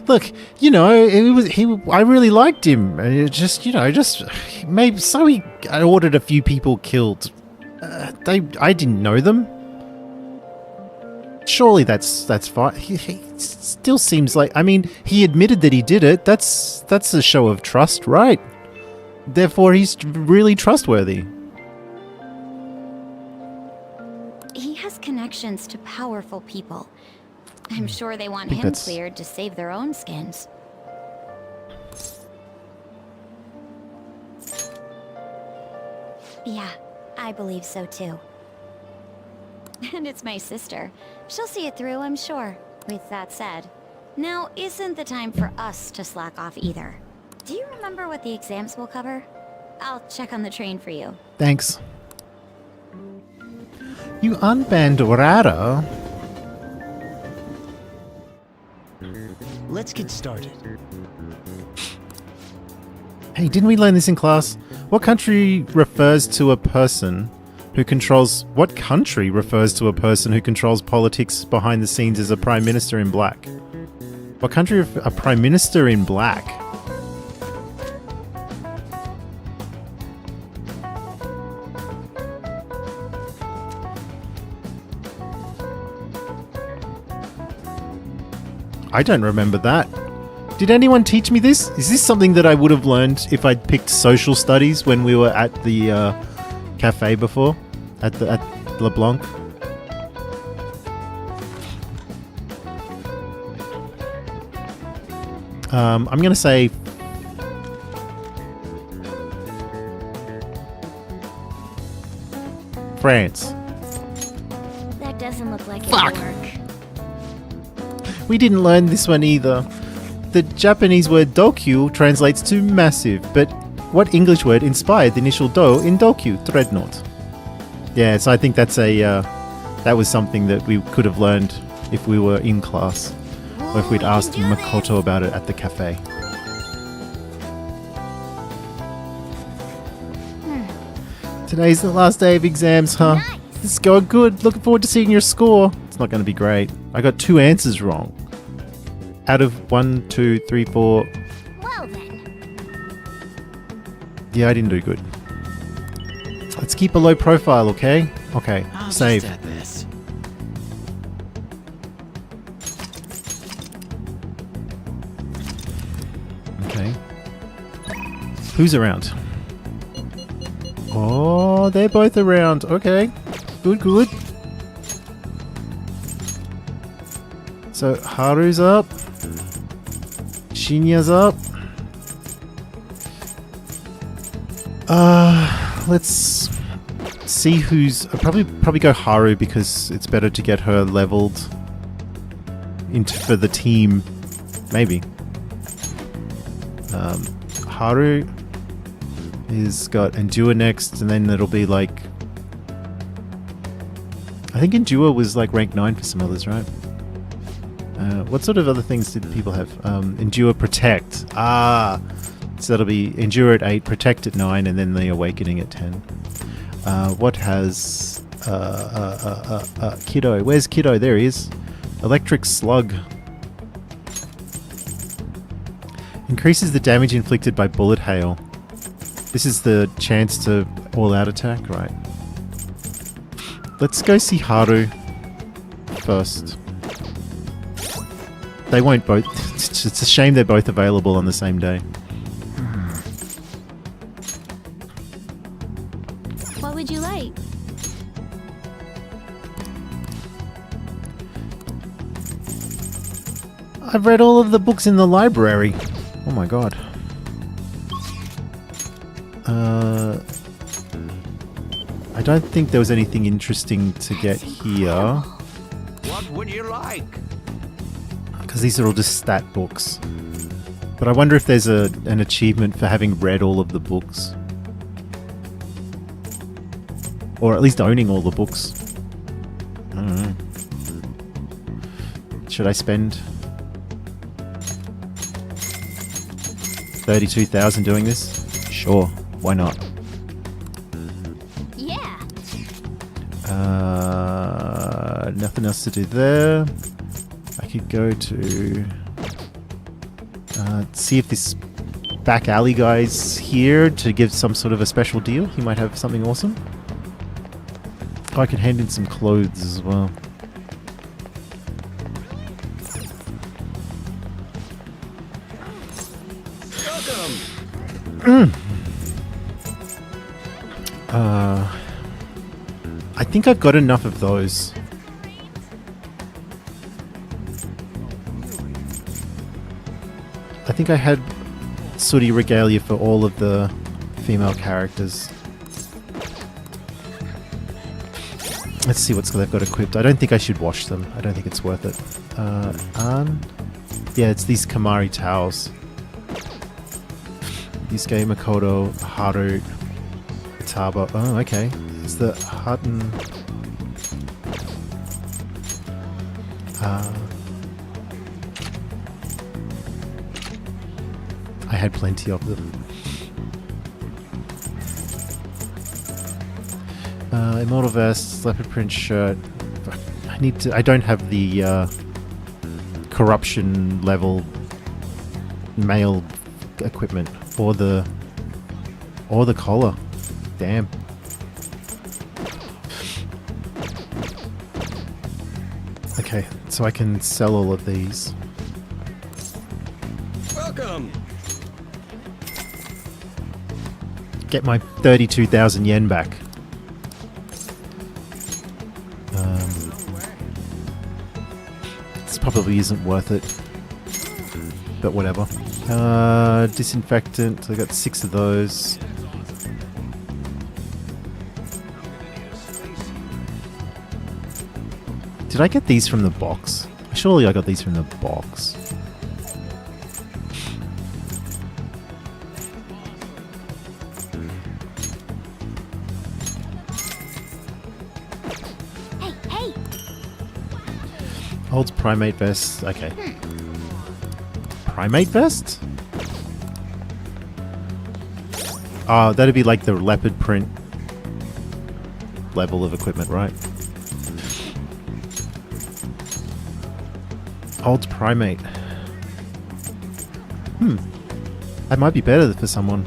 Look, you know, I really liked him. It just, you know, just maybe so I ordered a few people killed. I didn't know them. Surely that's fine. He still seems like, I mean, he admitted that he did it. That's a show of trust, right? Therefore, he's really trustworthy. He has connections to powerful people. I'm sure they want think him that's- cleared to save their own skins. Yeah, I believe so too. And it's my sister. She'll see it through, I'm sure. With that said, now isn't the time for us to slack off either. Do you remember what the exams will cover? I'll check on the train for you. Thanks. You unbanned Rara. Let's get started. Hey, didn't we learn this in class? What country refers to a person who controls... What country refers to a person who controls politics behind the scenes as a prime minister in black? What country... A prime minister in black? I don't remember that. Did anyone teach me this? Is this something that I would have learned if I'd picked social studies when we were at the cafe before? At LeBlanc? I'm going to say... France. That doesn't look like Fuck. it'll work. We didn't learn this one either. The Japanese word dokyu translates to massive, but what English word inspired the initial do in dokyu, dreadnought? Yeah, so I think that's that was something that we could have learned if we were in class, or if we'd asked Makoto about it at the cafe. Today's the last day of exams, huh? Nice. This is going good. Looking forward to seeing your score. It's not going to be great. I got 2 answers wrong. Out of 1, 2, 3, 4. Well then. Yeah, I didn't do good. Let's keep a low profile, okay? Okay, I'll save. just add this. Okay. Who's around? Oh, they're both around. Okay. Good, good. So, Haru's up. Shinya's up. Let's see who's... I'll probably go Haru because it's better to get her leveled for the team. Maybe. Haru is got Endure next, and then it'll be like... I think Endure was like rank 9 for some others, right? What sort of other things did people have? Endure, Protect. Ah! So that'll be Endure at 8, Protect at 9, and then the Awakening at 10. What has... Kiddo. Where's Kiddo? There he is. Electric Slug. Increases the damage inflicted by bullet hail. This is the chance to all-out attack, right? Let's go see Haru first. They won't both... It's a shame they're both available on the same day. What would you like? I've read all of the books in the library. Oh my god. I don't think there was anything interesting to get here. What would you like? Because these are all just stat books. But I wonder if there's an achievement for having read all of the books. Or at least owning all the books. I don't know. Should I spend 32,000 doing this? Sure, why not? Yeah. Nothing else to do there. I could go to see if this back alley guy's here to give some sort of a special deal. He might have something awesome. Oh, I can hand in some clothes as well. I think I've got enough of those. I think I had sooty regalia for all of the female characters. Let's see what they've got equipped. I don't think I should wash them. I don't think it's worth it. Yeah, it's these Kamari towels. Yusuke, Makoto, Haru, Itaba. Oh, okay. It's the Hutton. I had plenty of them. Immortal vest, leopard print shirt. I don't have the corruption level male equipment or the collar. Damn. Okay, so I can sell all of these. Welcome. Get my 32,000 yen back. This probably isn't worth it, but whatever. Disinfectant, I got 6 of those. Did I get these from the box? Surely I got these from the box. Hey, hey! Holds primate vest. Okay. Primate vest? Oh, that'd be like the leopard print level of equipment, right? Holds primate. That might be better for someone.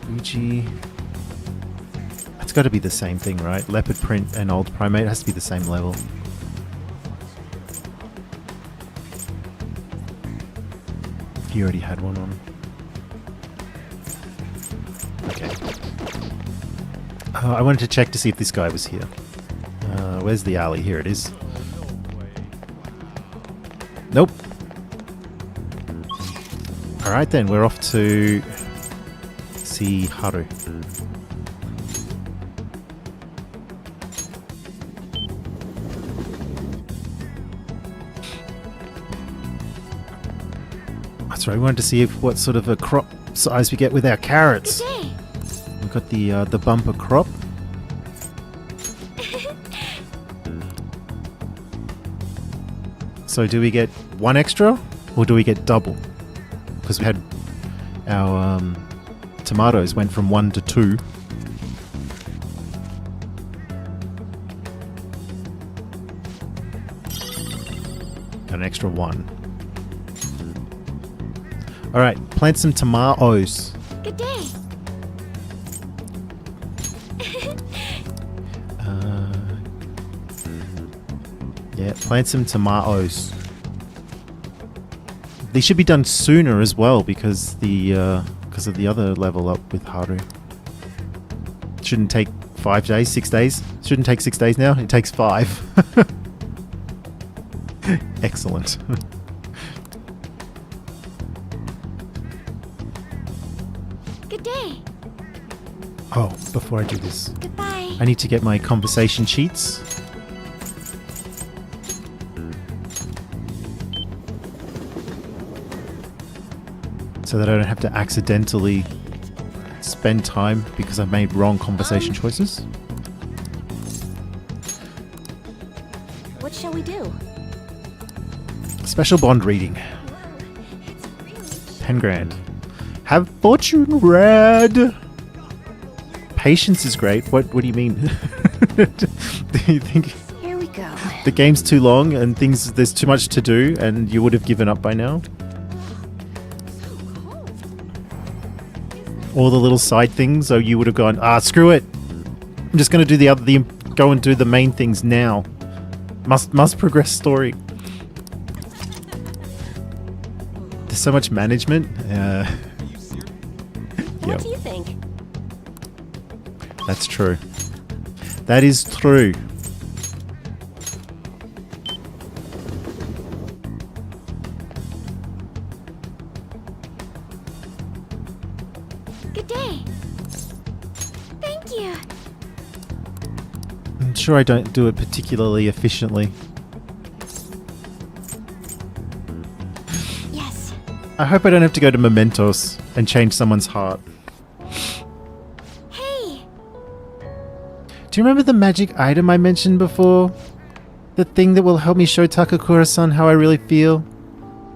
Ouija. It's got to be the same thing, right? Leopard print and old primate has to be the same level. You already had one on. Okay. I wanted to check to see if this guy was here. Where's the alley? Here it is. Nope. Alright then, we're off to see Haru. That's right, we wanted to see what sort of a crop size we get with our carrots. We've got the bumper crop. So do we get one extra or do we get double? Because we had our tomatoes went from 1 to 2. An extra 1. Alright, plant some tomatoes. Good day. Yeah, plant some tomatoes. These should be done sooner as well because of the other level up with Haru. Shouldn't take 5 days, 6 days. Shouldn't take 6 days now. It takes 5. Excellent. Good day. Oh, before I do this, Goodbye. I need to get my conversation sheets. So that I don't have to accidentally spend time because I've made wrong conversation choices. What shall we do? Special bond reading. 10 grand. Have fortune read. Patience is great. What do you mean? Do you think Here we go. the game's too long and there's too much to do and you would have given up by now? All the little side things, so you would have gone, screw it. I'm just going to do go and do the main things now. Must progress story. There's so much management. What do you think? That's true. That is true. Good day. Thank you. I'm sure I don't do it particularly efficiently. Yes. I hope I don't have to go to Mementos and change someone's heart. Hey. Do you remember the magic item I mentioned before? The thing that will help me show Takakura-san how I really feel?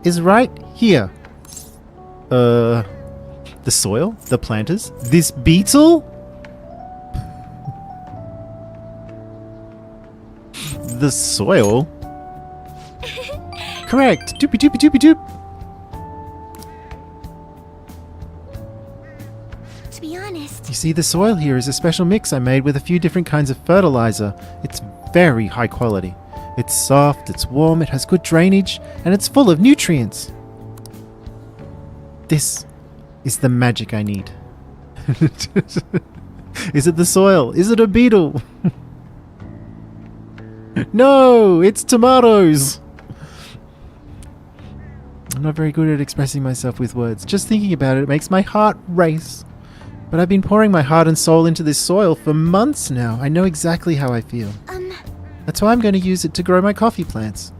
Is right here. The soil? The planters? This beetle? The soil? Correct! Doopy doopy doopy doop! To be honest, You see, the soil here is a special mix I made with a few different kinds of fertilizer. It's very high quality. It's soft, it's warm, it has good drainage, and it's full of nutrients. This is the magic I need. Is it the soil? Is it a beetle? No, it's tomatoes. I'm not very good at expressing myself with words. Just thinking about it makes my heart race. But I've been pouring my heart and soul into this soil for months now. I know exactly how I feel. That's why I'm going to use it to grow my coffee plants.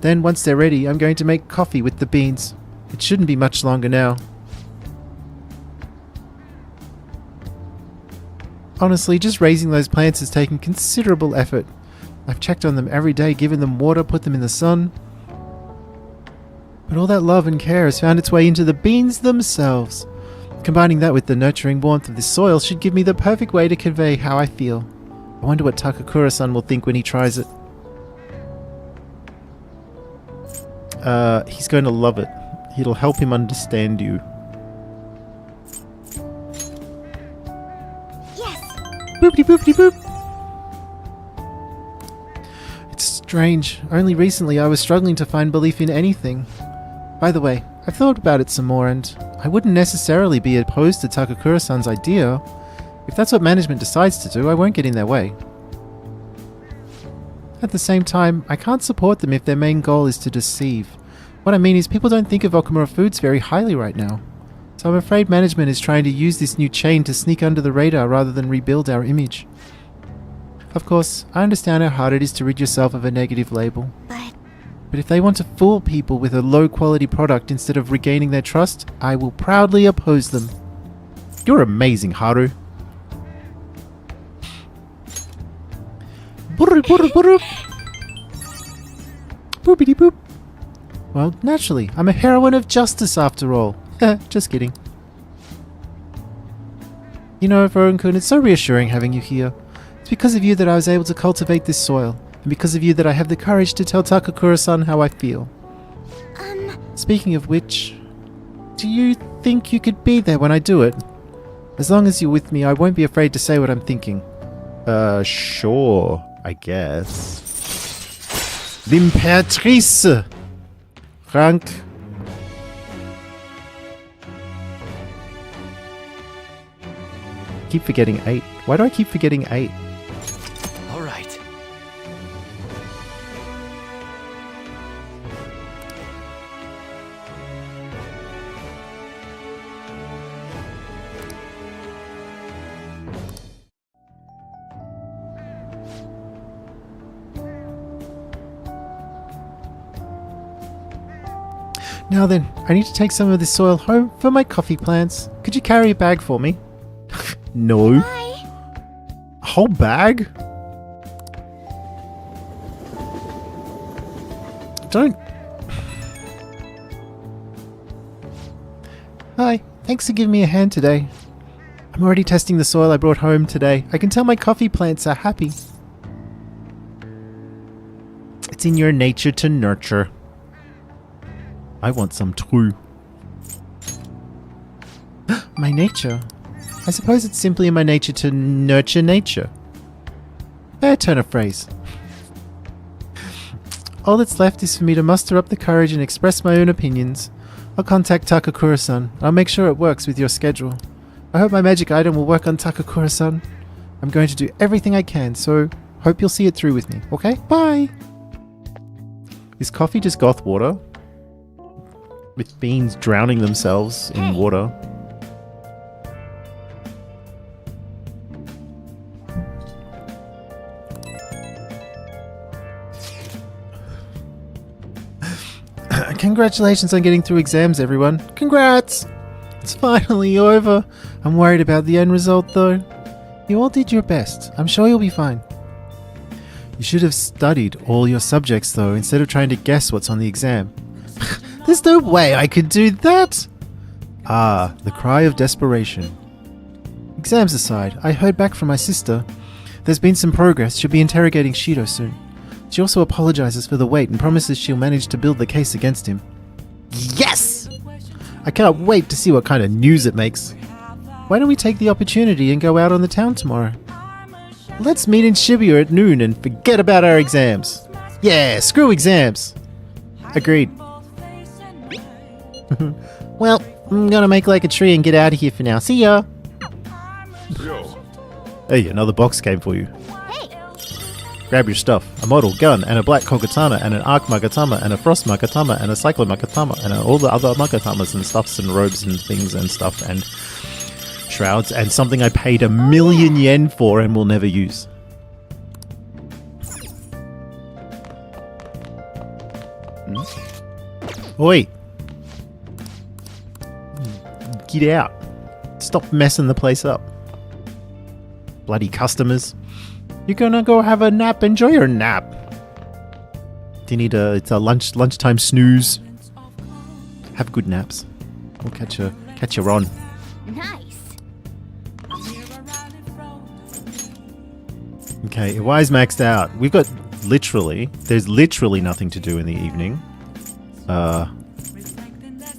Then, once they're ready, I'm going to make coffee with the beans. It shouldn't be much longer now. Honestly, just raising those plants has taken considerable effort. I've checked on them every day, given them water, put them in the sun. But all that love and care has found its way into the beans themselves. Combining that with the nurturing warmth of this soil should give me the perfect way to convey how I feel. I wonder what Takakura-san will think when he tries it. He's going to love it. It'll help him understand you. Yes. Boopity boopity boop. It's strange. Only recently I was struggling to find belief in anything. By the way, I've thought about it some more, and I wouldn't necessarily be opposed to Takakura-san's idea. If that's what management decides to do, I won't get in their way. At the same time, I can't support them if their main goal is to deceive. What I mean is, people don't think of Okamura Foods very highly right now. So I'm afraid management is trying to use this new chain to sneak under the radar rather than rebuild our image. Of course, I understand how hard it is to rid yourself of a negative label. But if they want to fool people with a low-quality product instead of regaining their trust, I will proudly oppose them. You're amazing, Haru. Boopity boop. Well, naturally, I'm a heroine of justice after all. Just kidding. You know, Vorun-kun, it's so reassuring having you here. It's because of you that I was able to cultivate this soil, and because of you that I have the courage to tell Takakura-san how I feel. Speaking of which, do you think you could be there when I do it? As long as you're with me, I won't be afraid to say what I'm thinking. Sure, I guess. L'Imperatrice! Rank. Keep forgetting 8. Why do I keep forgetting 8? All right. Now then, I need to take some of this soil home for my coffee plants. Could you carry a bag for me? No. Bye. A whole bag? Don't. Hi, thanks for giving me a hand today. I'm already testing the soil I brought home today. I can tell my coffee plants are happy. It's in your nature to nurture. I want some too. My nature? I suppose it's simply in my nature to nurture nature. Fair turn of phrase. All that's left is for me to muster up the courage and express my own opinions. I'll contact Takakura-san. I'll make sure it works with your schedule. I hope my magic item will work on Takakura-san. I'm going to do everything I can, so hope you'll see it through with me, okay? Bye! Is coffee just goth water? With beans drowning themselves in water. Congratulations on getting through exams, everyone. Congrats! It's finally over. I'm worried about the end result, though. You all did your best. I'm sure you'll be fine. You should have studied all your subjects, though, instead of trying to guess what's on the exam. There's no way I could do that! Ah, the cry of desperation. Exams aside, I heard back from my sister. There's been some progress. She'll be interrogating Shido soon. She also apologizes for the wait and promises she'll manage to build the case against him. Yes! I can't wait to see what kind of news it makes. Why don't we take the opportunity and go out on the town tomorrow? Let's meet in Shibuya at noon and forget about our exams. Yeah, screw exams. Agreed. Well, I'm gonna make like a tree and get out of here for now. See ya! Yo. Hey, another box came for you. Hey. Grab your stuff. A model gun, and a black kogatama, and an arc magatama, and a frost magatama, and a cyclone magatama, and all the other magatamas and stuffs and robes and things and stuff and shrouds, and something I paid 1,000,000 yen for and will never use. Oi! Get out. Stop messing the place up. Bloody customers. You're gonna go have a nap. Enjoy your nap. Do you need it's a lunchtime snooze. Have good naps. We'll catch you on. Nice. Okay, Iwai's maxed out. We've got there's literally nothing to do in the evening.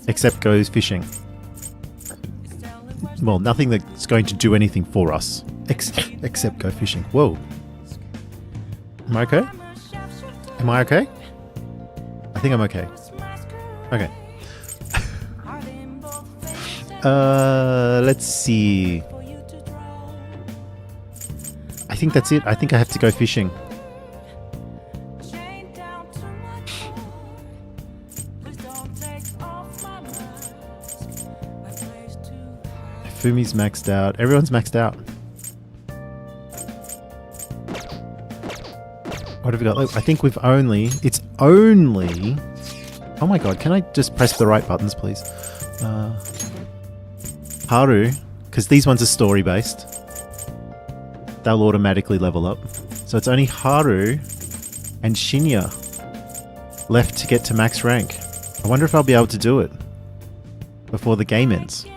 Except go fishing. Well, nothing that's going to do anything for us. Except go fishing. Whoa. Am I okay? Am I okay? I think I'm okay. Okay. Let's see. I think that's it. I think I have to go fishing. Fumi's maxed out. Everyone's maxed out. What have we got? I think we've only... It's only... Oh my god, can I just press the right buttons, please? Haru, because these ones are story-based. They'll automatically level up. So it's only Haru and Shinya left to get to max rank. I wonder if I'll be able to do it before the game ends.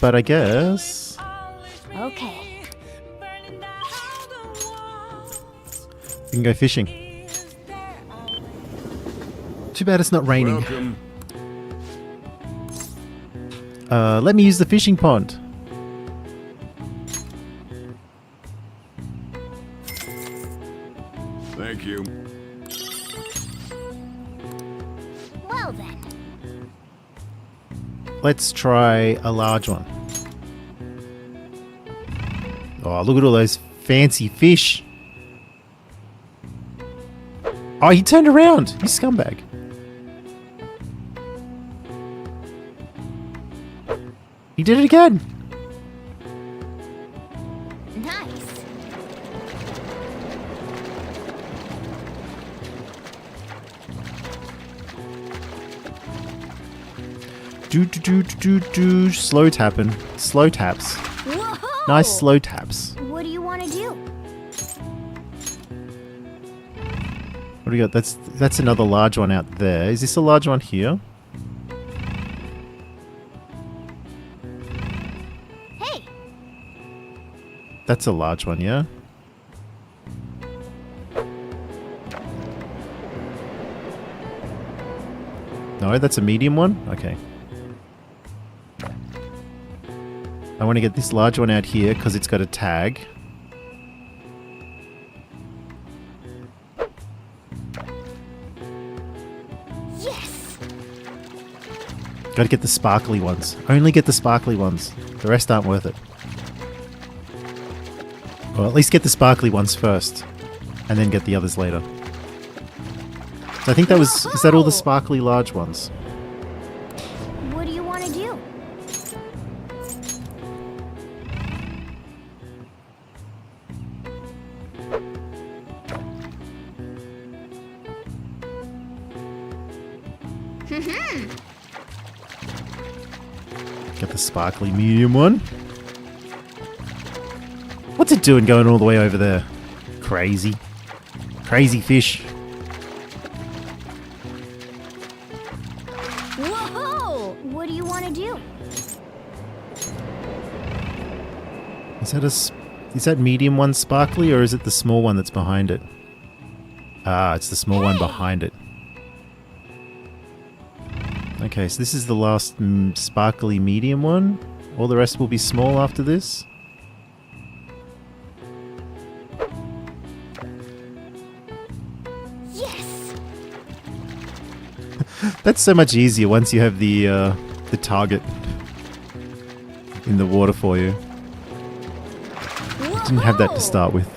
But I guess... Okay. We can go fishing. Too bad it's not raining. Welcome. Let me use the fishing pond. Thank you. Well then. Let's try a large one. Oh, look at all those fancy fish. Oh, he turned around. You scumbag. He did it again. Nice. Do. Slow tapping. Slow taps. Whoa! Nice slow taps. What do you want to do? What do we got? That's another large one out there. Is this a large one here? Hey! That's a large one, yeah? No, that's a medium one? Okay. I want to get this large one out here because it's got a tag. Yes! Gotta get the sparkly ones. Only get the sparkly ones. The rest aren't worth it. Well, at least get the sparkly ones first. And then get the others later. So I think that was... Is that all the sparkly large ones? What do you want to do? Get the sparkly medium one. What's it doing going all the way over there? Crazy. Crazy fish. Whoa! What do you want to do? Is that medium one sparkly or is it the small one that's behind it? Ah, it's the small one behind it. Okay, so this is the last sparkly medium one. All the rest will be small after this. Yes! That's so much easier once you have the target in the water for you. Didn't have that to start with.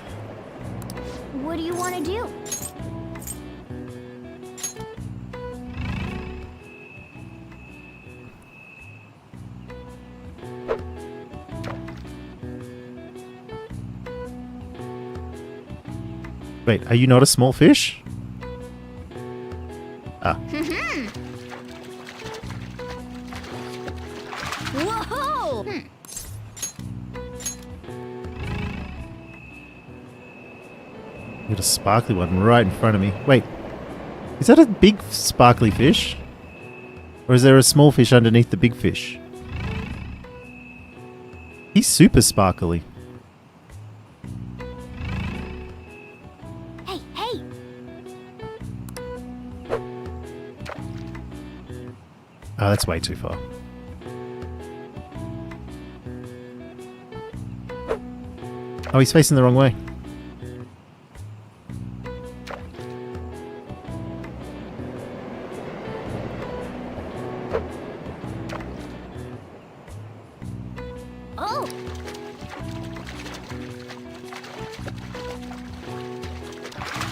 What do you want to do? Wait, are you not a small fish? Ah. Whoa! Got a sparkly one right in front of me. Wait, is that a big sparkly fish? Or is there a small fish underneath the big fish? He's super sparkly. Hey, hey! Oh, that's way too far. Oh, he's facing the wrong way. Oh!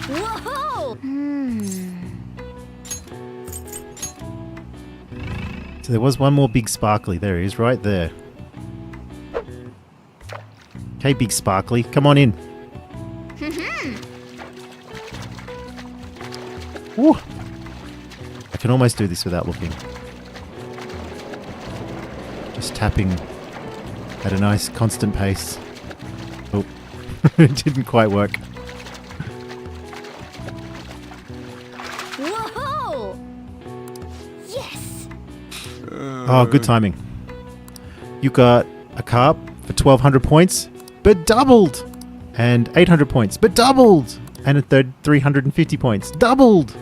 Whoa! So there was one more big sparkly. There he is, right there. Okay, big sparkly, come on in. Woo. I can almost do this without looking. Just tapping at a nice constant pace. Oh, it didn't quite work. Whoa! Yes! Oh, good timing. You got a carp for 1,200 points, but doubled! And 800 points, but doubled! And a third 350 points, doubled!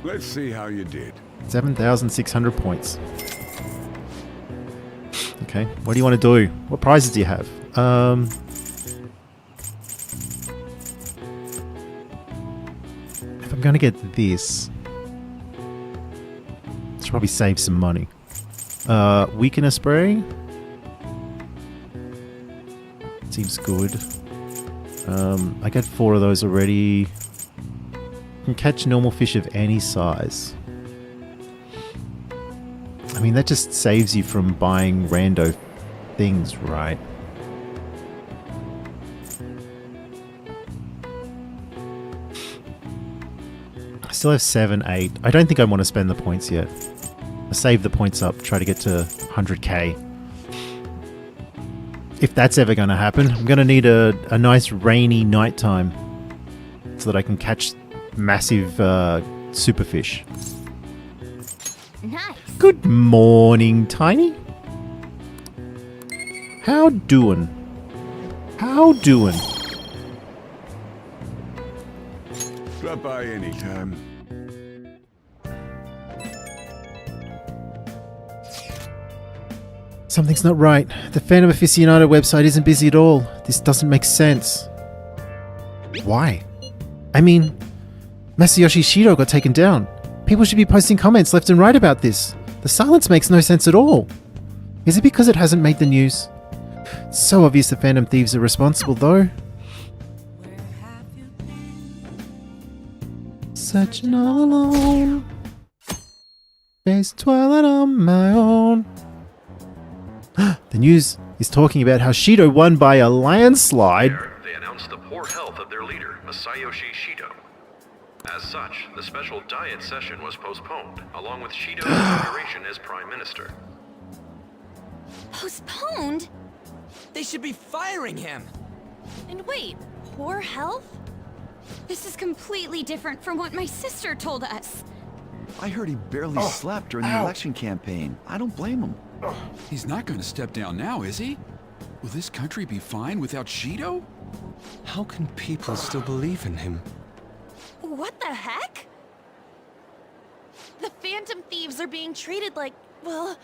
Let's see how you did. 7,600 points. Okay, what do you want to do? What prizes do you have? If I'm going to get this, should probably save some money. Weakener spray. Seems good. I got 4 of those already. Can catch normal fish of any size. I mean, that just saves you from buying rando things, right? I still have 7, 8. I don't think I want to spend the points yet. I'll save the points up, try to get to 100k. If that's ever going to happen, I'm going to need a nice rainy nighttime so that I can catch massive superfish. Nice! Good morning, Tiny. How doing? How doing? Drop by anytime. Something's not right. The Phantom Aficionado website isn't busy at all. This doesn't make sense. Why? I mean, Masayoshi Shido got taken down. People should be posting comments left and right about this. The silence makes no sense at all. Is it because it hasn't made the news? It's so obvious the Phantom Thieves are responsible, though. Searching all alone. Face twilight on my own. The news is talking about how Shido won by a landslide. They announced the poor health of their leader, Masayoshi Shido. As such, the special diet session was postponed, along with Shido's inauguration as Prime Minister. Postponed? They should be firing him! And wait, poor health? This is completely different from what my sister told us. I heard he barely slept during the election campaign. I don't blame him. He's not going to step down now, is he? Will this country be fine without Shido? How can people still believe in him? What the heck? The Phantom Thieves are being treated like, well,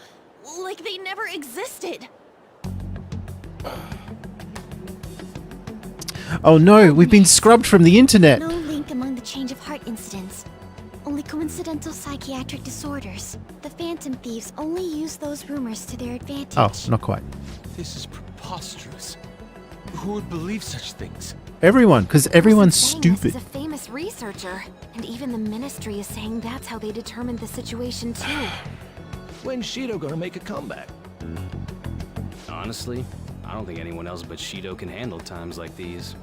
like they never existed. Oh no, we've been scrubbed from the internet. No link among the change of heart incidents. Only coincidental psychiatric disorders. The Phantom Thieves only use those rumors to their advantage. Oh, not quite. This is preposterous. Who would believe such things? Everyone, because everyone's Saying stupid. This is a famous researcher, and even the Ministry is saying that's how they determined the situation too. When's Shido gonna make a comeback? Honestly, I don't think anyone else but Shido can handle times like these.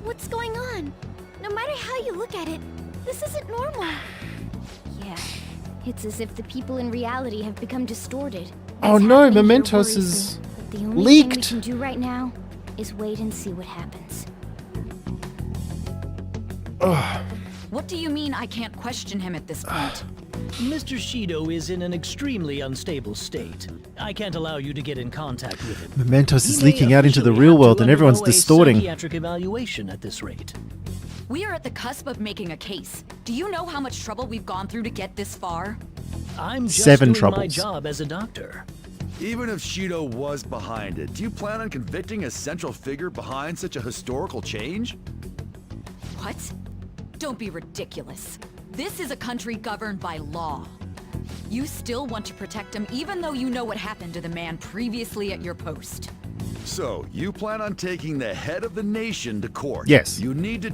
What's going on? No matter how you look at it, this isn't normal. Yeah, it's as if the people in reality have become distorted. Oh What's no, happening here Mementos worries is me, but the only thing we leaked. can do right now is wait and see what happens. Ugh. What do you mean I can't question him at this point? Mr. Shido is in an extremely unstable state. I can't allow you to get in contact with him. Mementos He is may leaking out into the officially real have to world and everyone's undergo a distorting. psychiatric evaluation at this rate. We are at the cusp of making a case. Do you know how much trouble we've gone through to get this far? I'm just 7 doing my troubles. job as a doctor. Even if Shido was behind it, do you plan on convicting a central figure behind such a historical change? What? Don't be ridiculous. This is a country governed by law. You still want to protect him even though you know what happened to the man previously at your post. So, you plan on taking the head of the nation to court? Yes. You need to